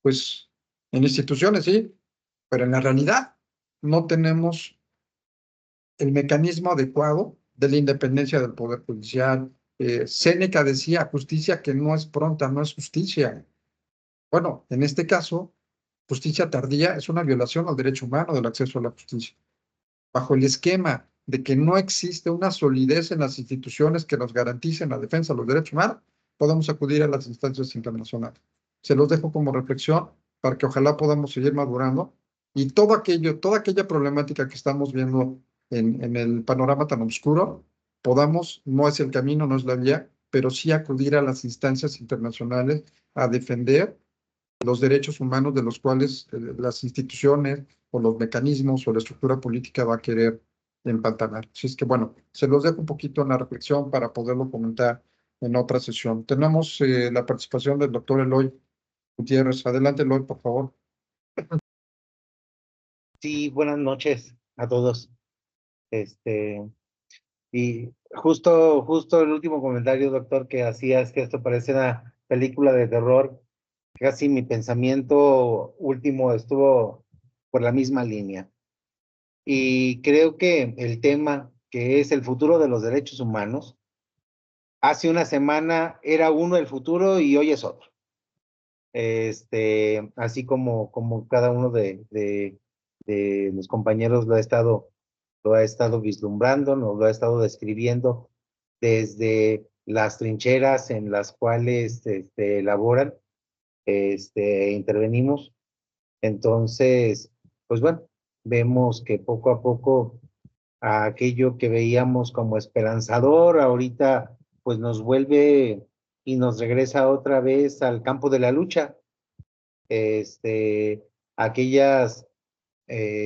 Pues en instituciones sí, pero en la realidad no tenemos el mecanismo adecuado de la independencia del Poder Judicial. Séneca decía, justicia que no es pronta, no es justicia. Bueno, en este caso, justicia tardía es una violación al derecho humano del acceso a la justicia. Bajo el esquema de que no existe una solidez en las instituciones que nos garanticen la defensa de los derechos humanos, podemos acudir a las instancias internacionales. Se los dejo como reflexión para que ojalá podamos seguir madurando y todo aquello, toda aquella problemática que estamos viendo en el panorama tan oscuro, podamos, no es el camino, no es la vía, pero sí acudir a las instancias internacionales a defender los derechos humanos de los cuales las instituciones o los mecanismos o la estructura política va a querer empantanar. Así es que, bueno, se los dejo un poquito en la reflexión para poderlo comentar en otra sesión. Tenemos la participación del doctor Eloy Gutiérrez. Adelante, Eloy, por favor. Sí, buenas noches a todos. Y justo el último comentario, doctor, que hacías, que esto parece una película de terror. Casi mi pensamiento último estuvo por la misma línea. Y creo que el tema que es el futuro de los derechos humanos, hace una semana era uno el futuro y hoy es otro. Así como cada uno de los compañeros lo ha estado vislumbrando, nos lo ha estado describiendo desde las trincheras en las cuales elaboran, intervenimos. Entonces, pues bueno, vemos que poco a poco aquello que veíamos como esperanzador, ahorita pues nos vuelve y nos regresa otra vez al campo de la lucha. Aquellas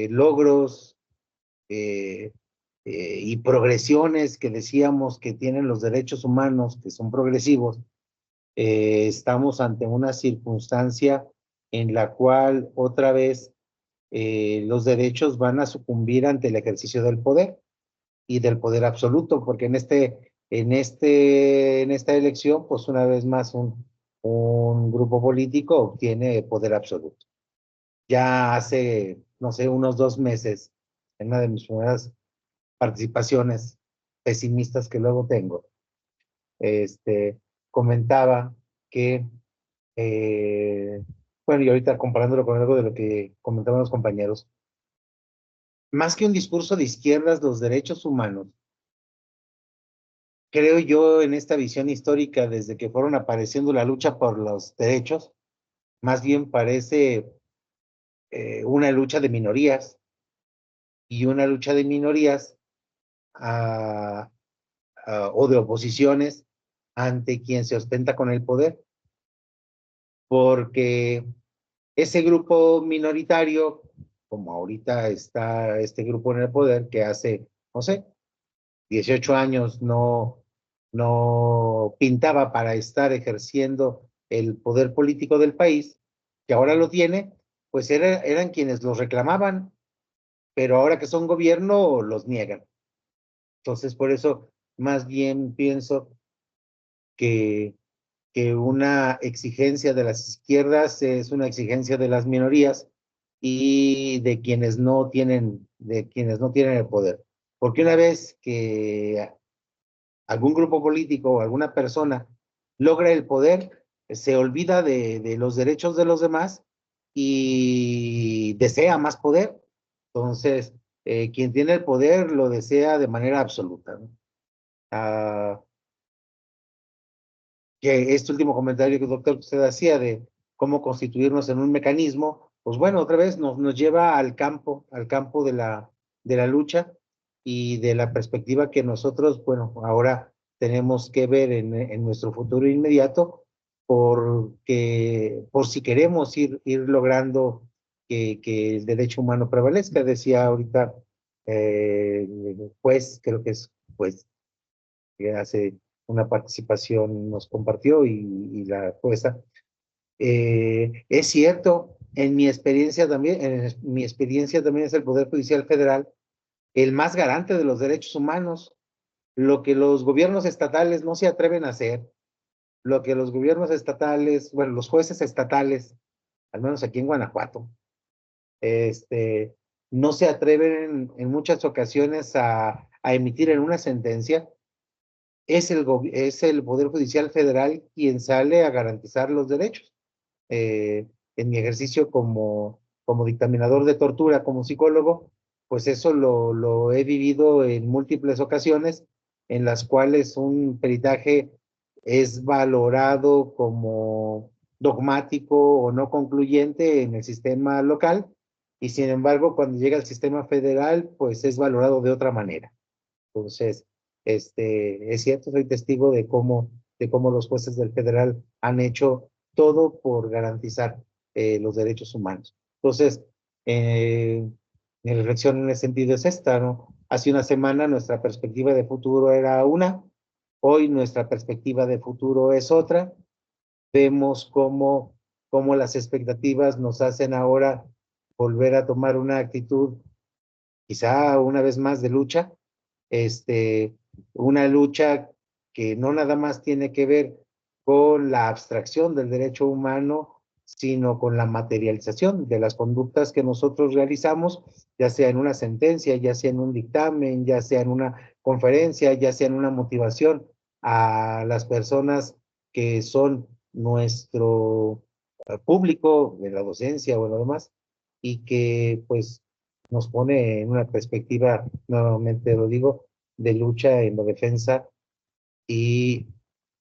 logros y progresiones que decíamos que tienen los derechos humanos, que son progresivos, estamos ante una circunstancia en la cual otra vez los derechos van a sucumbir ante el ejercicio del poder y del poder absoluto, porque en esta elección, pues una vez más un grupo político obtiene poder absoluto. Ya hace, no sé, unos 2 meses, en una de mis primeras participaciones pesimistas que luego tengo, comentaba que, bueno, y ahorita comparándolo con algo de lo que comentaban los compañeros, más que un discurso de izquierdas, los derechos humanos, creo yo en esta visión histórica, desde que fueron apareciendo la lucha por los derechos, más bien parece una lucha de minorías, y una lucha de minorías o de oposiciones ante quien se ostenta con el poder, porque ese grupo minoritario, como ahorita está este grupo en el poder, que hace, no sé, 18 años no pintaba para estar ejerciendo el poder político del país, que ahora lo tiene, pues eran quienes los reclamaban, pero ahora que son gobierno los niegan. Entonces, por eso más bien pienso que una exigencia de las izquierdas es una exigencia de las minorías, y de quienes no tienen el poder. Porque una vez que algún grupo político o alguna persona logra el poder, se olvida de los derechos de los demás y desea más poder. Entonces, quien tiene el poder lo desea de manera absoluta, ¿no? Que este último comentario que doctor usted hacía de cómo constituirnos en un mecanismo, pues bueno, otra vez nos lleva al campo de la lucha y de la perspectiva que nosotros, bueno, ahora tenemos que ver en nuestro futuro inmediato, por si queremos ir logrando que el derecho humano prevalezca. Decía ahorita, pues, creo que es pues, que hace una participación nos compartió y la jueza. Es cierto, en mi experiencia también es el Poder Judicial Federal el más garante de los derechos humanos. Lo que los gobiernos estatales no se atreven a hacer, lo que los gobiernos estatales, bueno, los jueces estatales, al menos aquí en Guanajuato, no se atreven en muchas ocasiones a emitir en una sentencia. Es el Poder Judicial Federal quien sale a garantizar los derechos. En mi ejercicio como dictaminador de tortura, como psicólogo, pues eso lo he vivido en múltiples ocasiones, en las cuales un peritaje es valorado como dogmático o no concluyente en el sistema local, y sin embargo, cuando llega al sistema federal, pues es valorado de otra manera. Entonces, es cierto, soy testigo de cómo los jueces del federal han hecho todo por garantizar los derechos humanos. Entonces, mi reflexión en ese sentido es esta, ¿no? Hace una semana nuestra perspectiva de futuro era una, hoy nuestra perspectiva de futuro es otra. Vemos cómo las expectativas nos hacen ahora volver a tomar una actitud, quizá una vez más de lucha, una lucha que no nada más tiene que ver con la abstracción del derecho humano, sino con la materialización de las conductas que nosotros realizamos, ya sea en una sentencia, ya sea en un dictamen, ya sea en una conferencia, ya sea en una motivación a las personas que son nuestro público de la docencia o lo demás, y que pues nos pone en una perspectiva, nuevamente lo digo, de lucha en la defensa y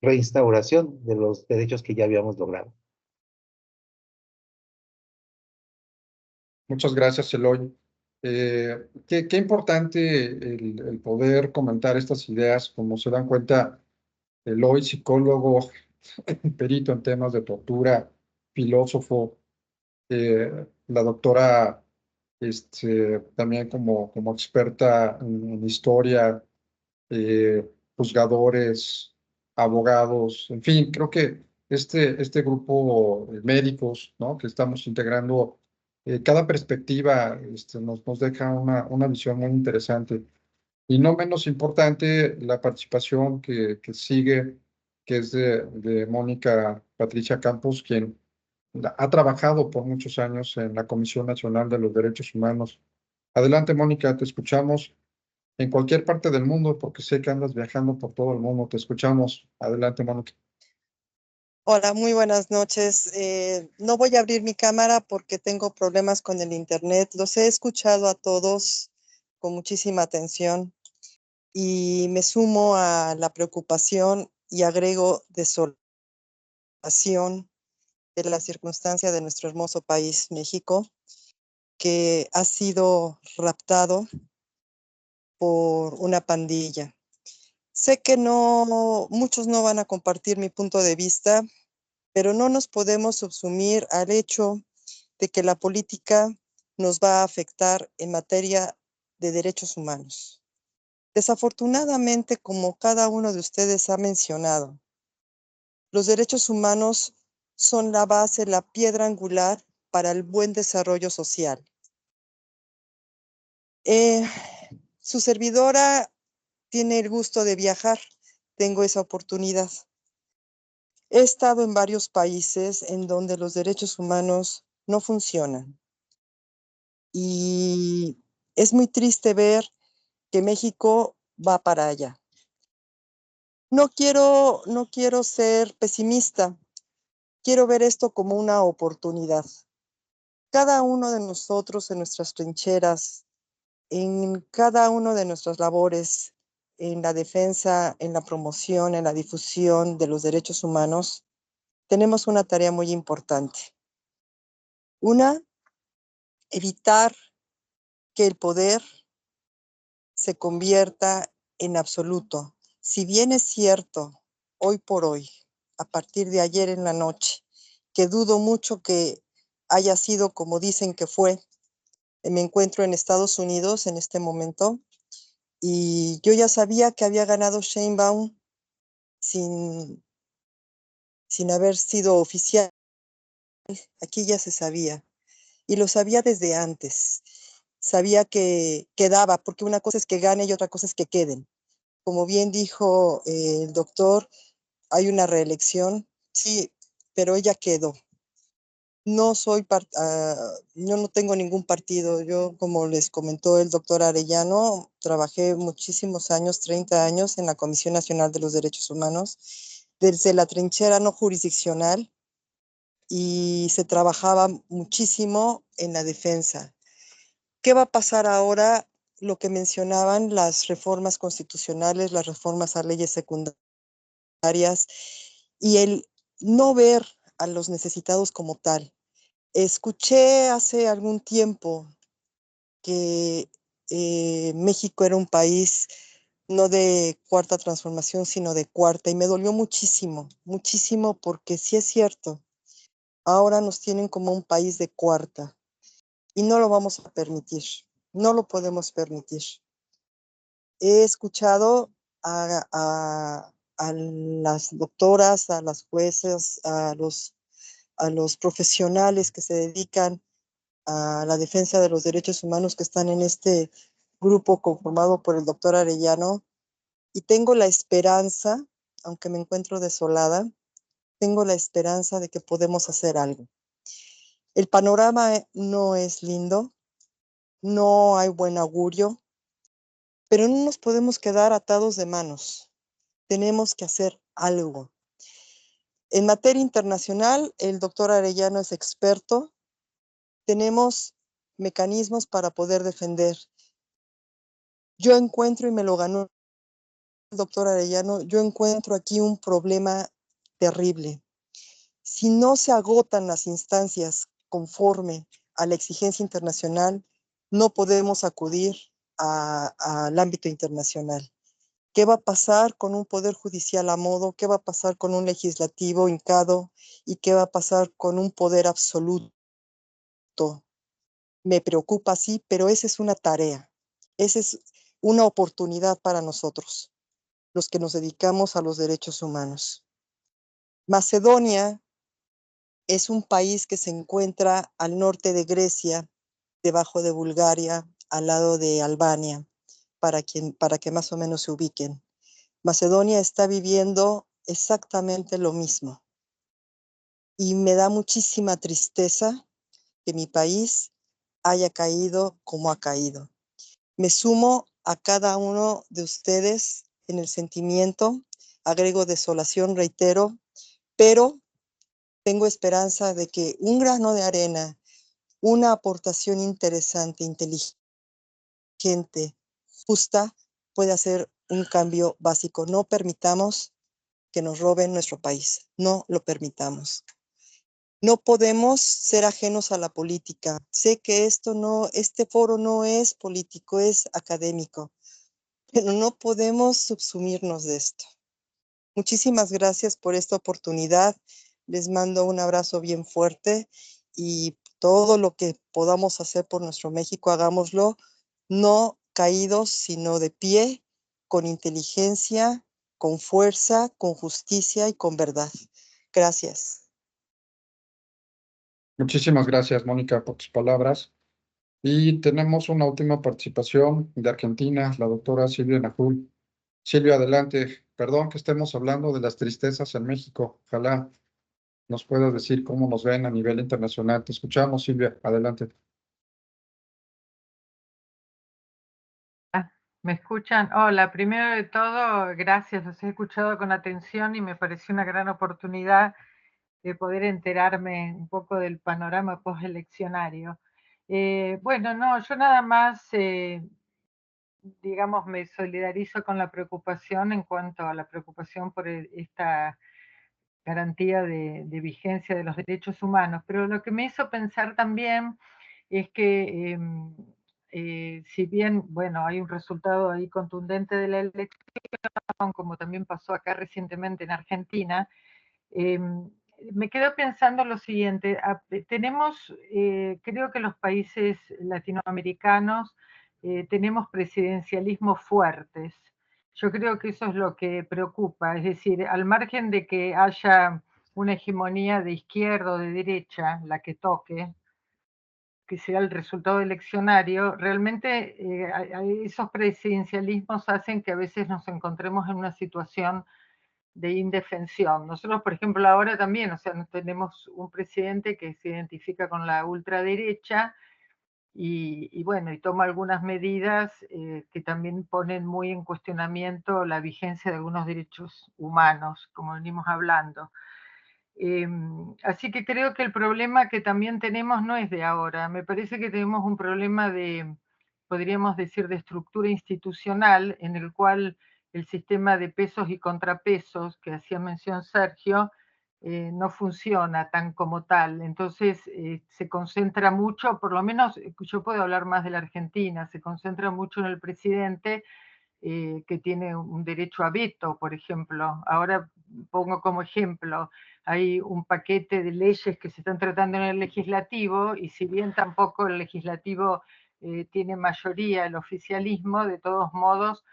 reinstauración de los derechos que ya habíamos logrado. Muchas gracias, Eloy. Qué importante el poder comentar estas ideas. Como se dan cuenta, Eloy, psicólogo, perito en temas de tortura, filósofo, la doctora también como experta en historia, juzgadores, abogados, en fin, creo que este grupo de médicos, ¿no?, que estamos integrando, cada perspectiva nos deja una visión muy interesante. Y no menos importante, la participación que sigue, que es de Mónica Patricia Campos, quien ha trabajado por muchos años en la Comisión Nacional de los Derechos Humanos. Adelante, Mónica, te escuchamos en cualquier parte del mundo, porque sé que andas viajando por todo el mundo. Te escuchamos. Adelante, Mónica. Hola, muy buenas noches. No voy a abrir mi cámara porque tengo problemas con el internet. Los he escuchado a todos con muchísima atención y me sumo a la preocupación y agrego desolación de la circunstancia de nuestro hermoso país, México, que ha sido raptado por una pandilla. Sé que muchos no van a compartir mi punto de vista, pero no nos podemos subsumir al hecho de que la política nos va a afectar en materia de derechos humanos. Desafortunadamente, como cada uno de ustedes ha mencionado, los derechos humanos son la base, la piedra angular para el buen desarrollo social. Su servidora tiene el gusto de viajar, tengo esa oportunidad. He estado en varios países en donde los derechos humanos no funcionan. y es muy triste ver que México va para allá. No quiero ser pesimista, quiero ver esto como una oportunidad. Cada uno de nosotros en nuestras trincheras, en cada una de nuestras labores, en la defensa, en la promoción, en la difusión de los derechos humanos, tenemos una tarea muy importante. Una, evitar que el poder se convierta en absoluto. Si bien es cierto, hoy por hoy, a partir de ayer en la noche, que dudo mucho que haya sido como dicen que fue, me encuentro en Estados Unidos en este momento y yo ya sabía que había ganado Sheinbaum sin haber sido oficial. Aquí ya se sabía y lo sabía desde antes. Sabía que quedaba, porque una cosa es que gane y otra cosa es que queden. Como bien dijo el doctor, hay una reelección, sí, pero ella quedó. No yo no tengo ningún partido. Yo, como les comentó el doctor Arellano, trabajé muchísimos años, 30 años, en la Comisión Nacional de los Derechos Humanos, desde la trinchera no jurisdiccional, y se trabajaba muchísimo en la defensa. ¿Qué va a pasar ahora? Lo que mencionaban, las reformas constitucionales, las reformas a leyes secundarias y el no ver a los necesitados como tal. Escuché hace algún tiempo que México era un país no de cuarta transformación, sino de cuarta, y me dolió muchísimo, muchísimo, porque sí es cierto, ahora nos tienen como un país de cuarta y no lo vamos a permitir, no lo podemos permitir. He escuchado a las doctoras, a las jueces, a los profesionales que se dedican a la defensa de los derechos humanos, que están en este grupo conformado por el doctor Arellano, y tengo la esperanza, aunque me encuentro desolada, tengo la esperanza de que podemos hacer algo. El panorama no es lindo, no hay buen augurio, pero no nos podemos quedar atados de manos. Tenemos que hacer algo. En materia internacional, el doctor Arellano es experto. Tenemos mecanismos para poder defender. Yo encuentro, y me lo ganó el doctor Arellano, yo encuentro aquí un problema terrible. Si no se agotan las instancias conforme a la exigencia internacional, no podemos acudir al ámbito internacional. ¿Qué va a pasar con un poder judicial a modo? ¿Qué va a pasar con un legislativo hincado? ¿Y qué va a pasar con un poder absoluto? Me preocupa, sí, pero esa es una tarea. Esa es una oportunidad para nosotros, los que nos dedicamos a los derechos humanos. Macedonia es un país que se encuentra al norte de Grecia, debajo de Bulgaria, al lado de Albania, para que más o menos se ubiquen. Macedonia está viviendo exactamente lo mismo. Y me da muchísima tristeza que mi país haya caído como ha caído. Me sumo a cada uno de ustedes en el sentimiento, agrego desolación, reitero, pero tengo esperanza de que un grano de arena, una aportación interesante, inteligente, justa, puede hacer un cambio básico. No permitamos que nos roben nuestro país. No lo permitamos. No podemos ser ajenos a la política. Sé que este foro no es político, es académico, pero no podemos subsumirnos de esto. Muchísimas gracias por esta oportunidad. Les mando un abrazo bien fuerte y todo lo que podamos hacer por nuestro México, hagámoslo, no caídos, sino de pie, con inteligencia, con fuerza, con justicia y con verdad. Gracias. Muchísimas gracias, Mónica, por tus palabras. Y tenemos una última participación de Argentina, la doctora Silvia Najul. Silvia, adelante. Perdón que estemos hablando de las tristezas en México. Ojalá nos puedas decir cómo nos ven a nivel internacional. Te escuchamos, Silvia. Adelante. ¿Me escuchan? Hola, primero de todo, gracias, los he escuchado con atención y me pareció una gran oportunidad de poder enterarme un poco del panorama posteleccionario. Bueno, no, yo nada más, digamos, me solidarizo con la preocupación en cuanto a la preocupación por esta garantía de vigencia de los derechos humanos, pero lo que me hizo pensar también es que si bien, bueno, hay un resultado ahí contundente de la elección, como también pasó acá recientemente en Argentina, me quedo pensando lo siguiente, tenemos, creo que los países latinoamericanos tenemos presidencialismos fuertes. Yo creo que eso es lo que preocupa, es decir, al margen de que haya una hegemonía de izquierda o de derecha, la que toque, que sea el resultado eleccionario, realmente esos presidencialismos hacen que a veces nos encontremos en una situación de indefensión. Nosotros, por ejemplo, ahora también, o sea, tenemos un presidente que se identifica con la ultraderecha y bueno, y toma algunas medidas que también ponen muy en cuestionamiento la vigencia de algunos derechos humanos, como venimos hablando. Así que creo que el problema que también tenemos no es de ahora, me parece que tenemos un problema de, podríamos decir, de estructura institucional en el cual el sistema de pesos y contrapesos que hacía mención Sergio no funciona tan como tal. Entonces se concentra mucho, por lo menos yo puedo hablar más de la Argentina, se concentra mucho en el presidente que tiene un derecho a veto, por ejemplo. Ahora pongo como ejemplo, hay un paquete de leyes que se están tratando en el legislativo y si bien tampoco el legislativo tiene mayoría, el oficialismo, de todos modos,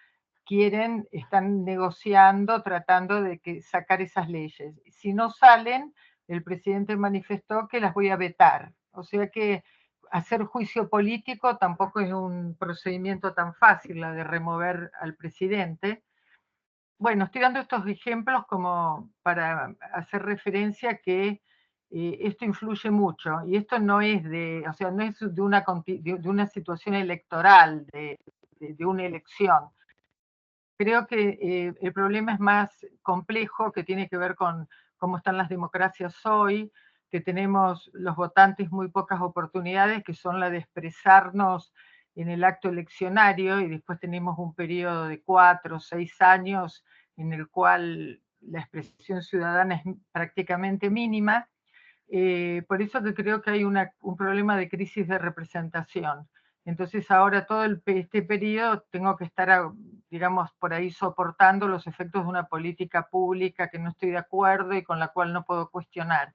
están negociando, tratando de sacar esas leyes. Si no salen, el presidente manifestó que las voy a vetar. O sea que hacer juicio político tampoco es un procedimiento tan fácil, la de remover al presidente. Bueno, estoy dando estos ejemplos como para hacer referencia a que esto influye mucho y esto no es o sea, no es de una situación electoral, de una elección. Creo que el problema es más complejo, que tiene que ver con cómo están las democracias hoy, que tenemos los votantes muy pocas oportunidades, que son la de expresarnos en el acto eleccionario, y después tenemos un periodo de 4 o 6 años en el cual la expresión ciudadana es prácticamente mínima. Por eso que creo que hay un problema de crisis de representación. Entonces ahora todo este periodo tengo que estar, digamos, por ahí soportando los efectos de una política pública que no estoy de acuerdo y con la cual no puedo cuestionar.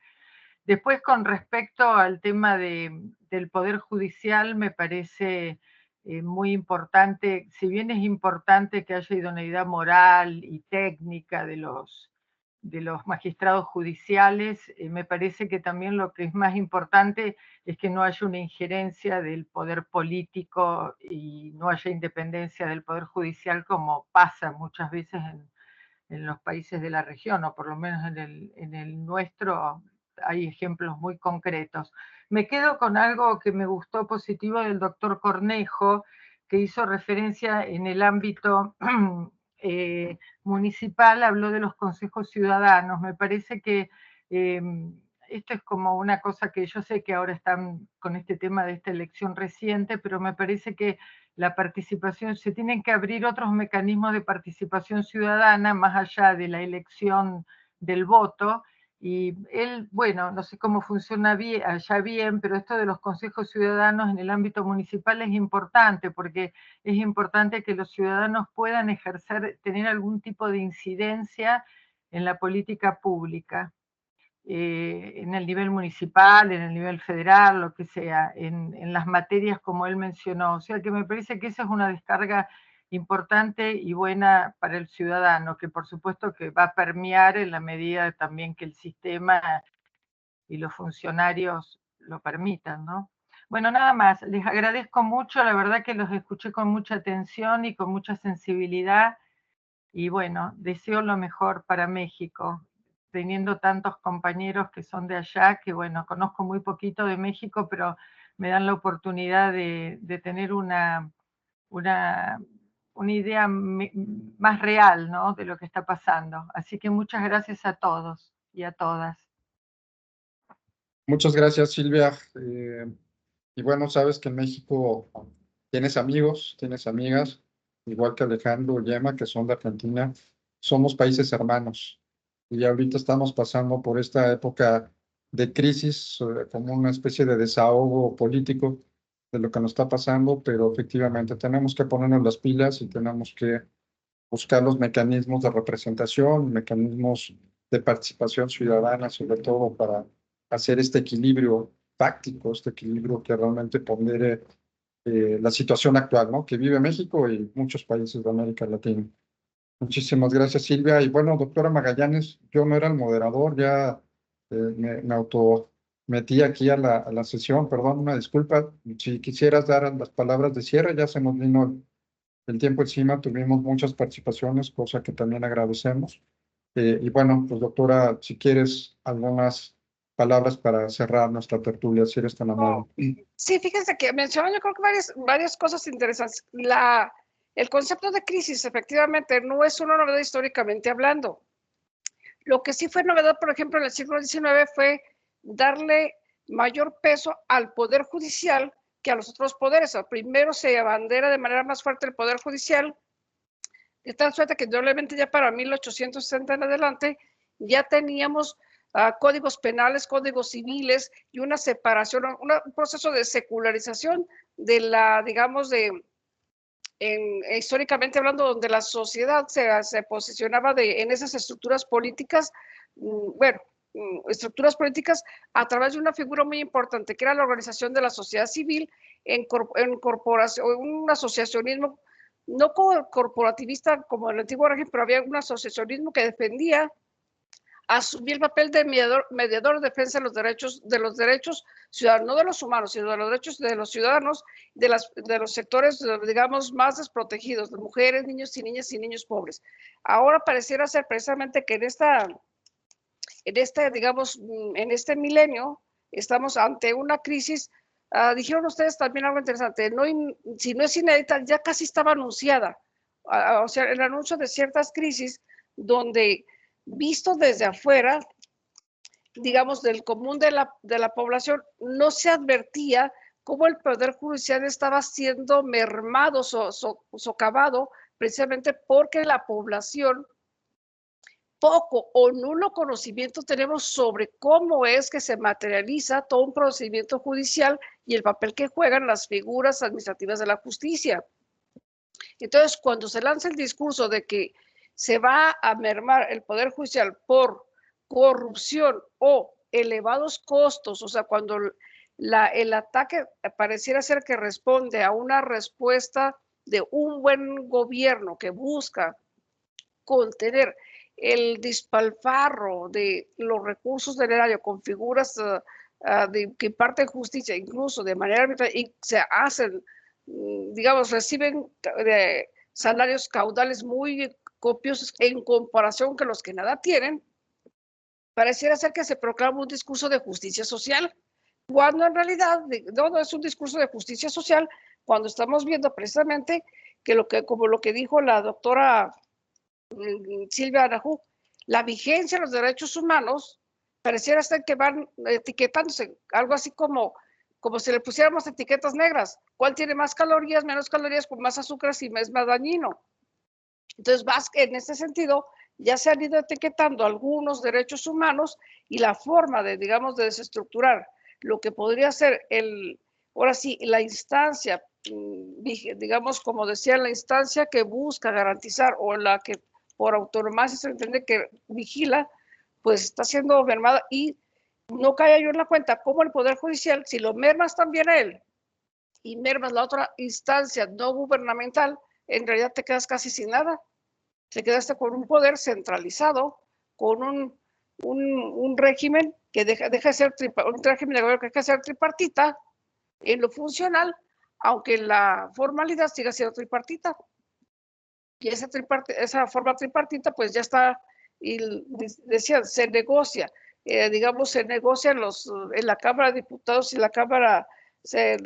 Después, con respecto al tema del Poder Judicial, me parece muy importante, si bien es importante que haya idoneidad moral y técnica de los magistrados judiciales, me parece que también lo que es más importante es que no haya una injerencia del poder político y no haya independencia del Poder Judicial como pasa muchas veces en los países de la región, o por lo menos en el nuestro hay ejemplos muy concretos. Me quedo con algo que me gustó positivo del doctor Cornejo, que hizo referencia en el ámbito municipal, habló de los consejos ciudadanos. Me parece que esto es como una cosa que yo sé que ahora están con este tema de esta elección reciente, pero me parece que la participación, se tienen que abrir otros mecanismos de participación ciudadana más allá de la elección del voto. Y él, bueno, no sé cómo funciona allá bien, pero esto de los consejos ciudadanos en el ámbito municipal es importante, porque es importante que los ciudadanos puedan ejercer, tener algún tipo de incidencia en la política pública. En el nivel municipal, en el nivel federal, lo que sea, en las materias como él mencionó. O sea que me parece que esa es una descarga importante y buena para el ciudadano, que por supuesto que va a permear en la medida también que el sistema y los funcionarios lo permitan, ¿no? Bueno, nada más, les agradezco mucho, la verdad que los escuché con mucha atención y con mucha sensibilidad, y bueno, deseo lo mejor para México, teniendo tantos compañeros que son de allá, que bueno, conozco muy poquito de México, pero me dan la oportunidad de tener una una idea más real, ¿no?, de lo que está pasando. Así que muchas gracias a todos y a todas. Muchas gracias, Silvia. Y bueno, sabes que en México tienes amigos, tienes amigas, igual que Alejandro y Emma, que son de Argentina. Somos países hermanos. Y ahorita estamos pasando por esta época de crisis, como una especie de desahogo político de lo que nos está pasando, pero efectivamente tenemos que ponernos las pilas y tenemos que buscar los mecanismos de representación, mecanismos de participación ciudadana, sobre todo para hacer este equilibrio táctico, este equilibrio que realmente pondere la situación actual, ¿no?, que vive México y muchos países de América Latina. Muchísimas gracias, Silvia. Y bueno, doctora Magallanes, yo no era el moderador, ya me autometí aquí a la sesión, perdón, una disculpa. Si quisieras dar las palabras de cierre, ya se nos vino el tiempo encima, tuvimos muchas participaciones, cosa que también agradecemos. Y bueno, pues doctora, si quieres algunas palabras para cerrar nuestra tertulia, si eres tan amable. Sí, fíjense que mencionan yo creo que varias cosas interesantes. El concepto de crisis efectivamente no es una novedad históricamente hablando. Lo que sí fue novedad, por ejemplo, en el siglo XIX fue darle mayor peso al Poder Judicial que a los otros poderes. Primero se abandera de manera más fuerte el Poder Judicial, de tal suerte que probablemente ya para 1860 en adelante ya teníamos códigos penales, códigos civiles y una separación, un proceso de secularización de la, digamos, históricamente hablando, donde la sociedad se posicionaba en esas estructuras políticas, estructuras políticas a través de una figura muy importante, que era la organización de la sociedad civil en corporación, un asociacionismo, no corporativista como el antiguo régimen, pero había un asociacionismo que defendía, asumía el papel de mediador de defensa de los derechos ciudadanos, no de los humanos, sino de los derechos de los ciudadanos, de los sectores, digamos, más desprotegidos, de mujeres, niños y niñas y niños pobres. Ahora pareciera ser precisamente que digamos, en este milenio estamos ante una crisis. Dijeron ustedes también algo interesante, si no es inédita, ya casi estaba anunciada. O sea, el anuncio de ciertas crisis donde, visto desde afuera, digamos, del común de la población, no se advertía cómo el Poder Judicial estaba siendo mermado, socavado, precisamente porque la población poco o nulo conocimiento tenemos sobre cómo es que se materializa todo un procedimiento judicial y el papel que juegan las figuras administrativas de la justicia. Entonces, cuando se lanza el discurso de que se va a mermar el Poder Judicial por corrupción o elevados costos, o sea, cuando el ataque pareciera ser que responde a una respuesta de un buen gobierno que busca contener el despilfarro de los recursos del erario con figuras que imparten justicia, incluso de manera arbitraria, y se hacen, digamos, reciben salarios caudales muy copiosos en comparación con los que nada tienen, pareciera ser que se proclama un discurso de justicia social, cuando en realidad no es un discurso de justicia social, cuando estamos viendo precisamente que como lo que dijo la doctora Silvia Arajú, la vigencia de los derechos humanos pareciera ser que van etiquetándose, algo así como si le pusiéramos etiquetas negras. ¿Cuál tiene más calorías, menos calorías, con más azúcar y es más dañino? Entonces, en ese sentido, ya se han ido etiquetando algunos derechos humanos y la forma de, digamos, de desestructurar lo que podría ser ahora sí, la instancia, digamos, como decía, la instancia que busca garantizar o la que por autonomía se entiende que vigila, pues está siendo mermada y no cae yo en la cuenta cómo el Poder Judicial, si lo mermas también a él y mermas la otra instancia no gubernamental, en realidad te quedas casi sin nada. Te quedaste con un poder centralizado, con un régimen que deja de ser un régimen de gobierno que deja de ser tripartita en lo funcional, aunque la formalidad siga siendo tripartita. Y esa forma tripartita pues ya está, y decía, se negocia, digamos, se negocia en la Cámara de Diputados y la Cámara se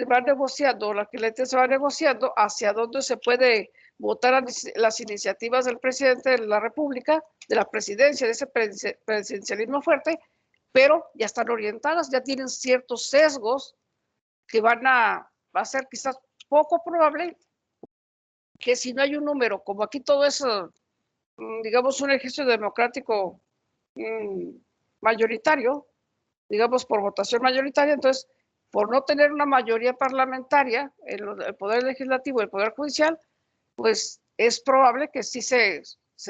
va negociando, la que se va negociando hacia dónde se puede votar las iniciativas del presidente de la República, de la presidencia, de ese presidencialismo fuerte, pero ya están orientadas, ya tienen ciertos sesgos que va a ser quizás poco probable que si no hay un número, como aquí todo es, digamos, un ejercicio democrático mayoritario, digamos, por votación mayoritaria, entonces, por no tener una mayoría parlamentaria en el Poder Legislativo y el Poder Judicial, pues es probable que sí se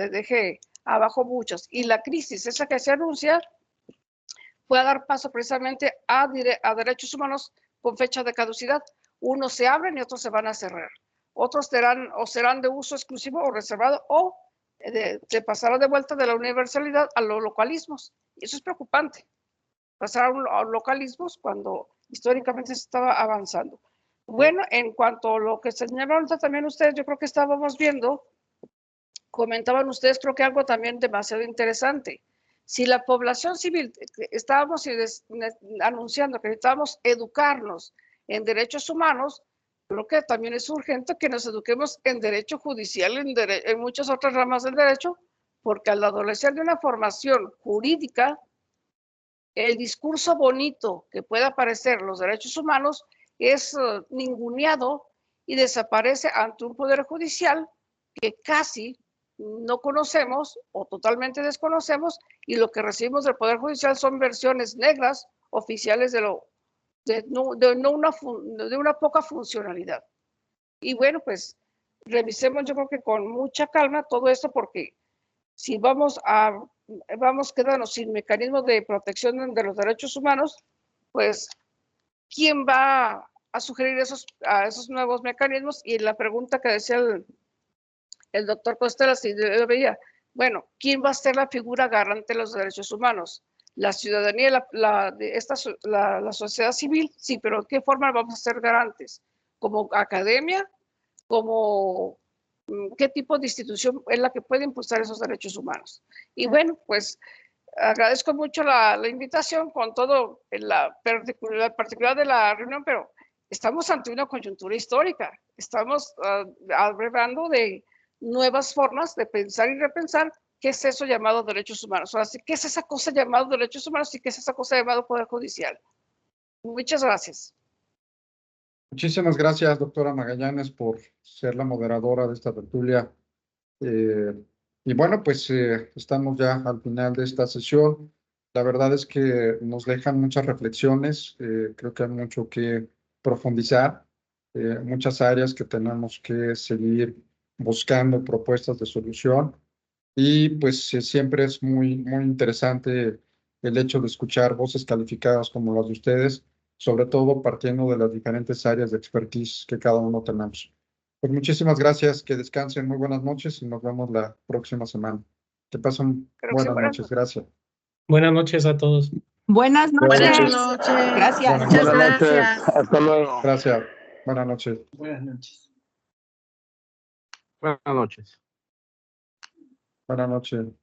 deje abajo muchas. Y la crisis, esa que se anuncia, puede dar paso precisamente a derechos humanos con fecha de caducidad. Unos se abren y otros se van a cerrar. Otros serán de uso exclusivo o reservado o se pasará de vuelta de la universalidad a los localismos. Y eso es preocupante. Pasar a localismos cuando históricamente se estaba avanzando. Bueno, en cuanto a lo que señalaron también ustedes, yo creo que estábamos viendo, comentaban ustedes, creo que algo también demasiado interesante. Si la población civil, estábamos anunciando que necesitábamos educarnos en derechos humanos, creo que también es urgente que nos eduquemos en derecho judicial, en muchas otras ramas del derecho, porque al adolecer de una formación jurídica, el discurso bonito que pueda parecer los derechos humanos es ninguneado y desaparece ante un poder judicial que casi no conocemos o totalmente desconocemos, y lo que recibimos del Poder Judicial son versiones negras oficiales de una poca funcionalidad. Y bueno, pues revisemos, yo creo que con mucha calma todo esto, porque si vamos quedando sin mecanismos de protección de los derechos humanos, pues ¿quién va a sugerir esos nuevos mecanismos? Y la pregunta que decía el doctor Costela, si yo veía, bueno, ¿quién va a ser la figura garante de los derechos humanos? La ciudadanía, la sociedad civil, sí, pero ¿de qué forma vamos a ser garantes? ¿Como academia? ¿Como qué tipo de institución es la que puede impulsar esos derechos humanos? Y bueno, pues agradezco mucho la invitación con todo la particular de la reunión, pero estamos ante una coyuntura histórica, estamos hablando de nuevas formas de pensar y repensar qué es eso llamado derechos humanos. Ahora sí, ¿qué es esa cosa llamado derechos humanos y qué es esa cosa llamado poder judicial? Muchas gracias. Muchísimas gracias, doctora Magallanes, por ser la moderadora de esta tertulia. Y bueno, pues estamos ya al final de esta sesión. La verdad es que nos dejan muchas reflexiones. Creo que hay mucho que profundizar, muchas áreas que tenemos que seguir buscando propuestas de solución. Y pues siempre es muy interesante el hecho de escuchar voces calificadas como las de ustedes, sobre todo partiendo de las diferentes áreas de expertise que cada uno tenemos. Pues muchísimas gracias, que descansen, muy buenas noches y nos vemos la próxima semana. Que pasen buenas noches, gracias. Buenas noches a todos. Buenas noches. Buenas noches. Gracias. Buenas Buenas noches. Gracias. Hasta luego. Gracias. Buenas noches. Buenas noches. Buenas noches. Buenas noches.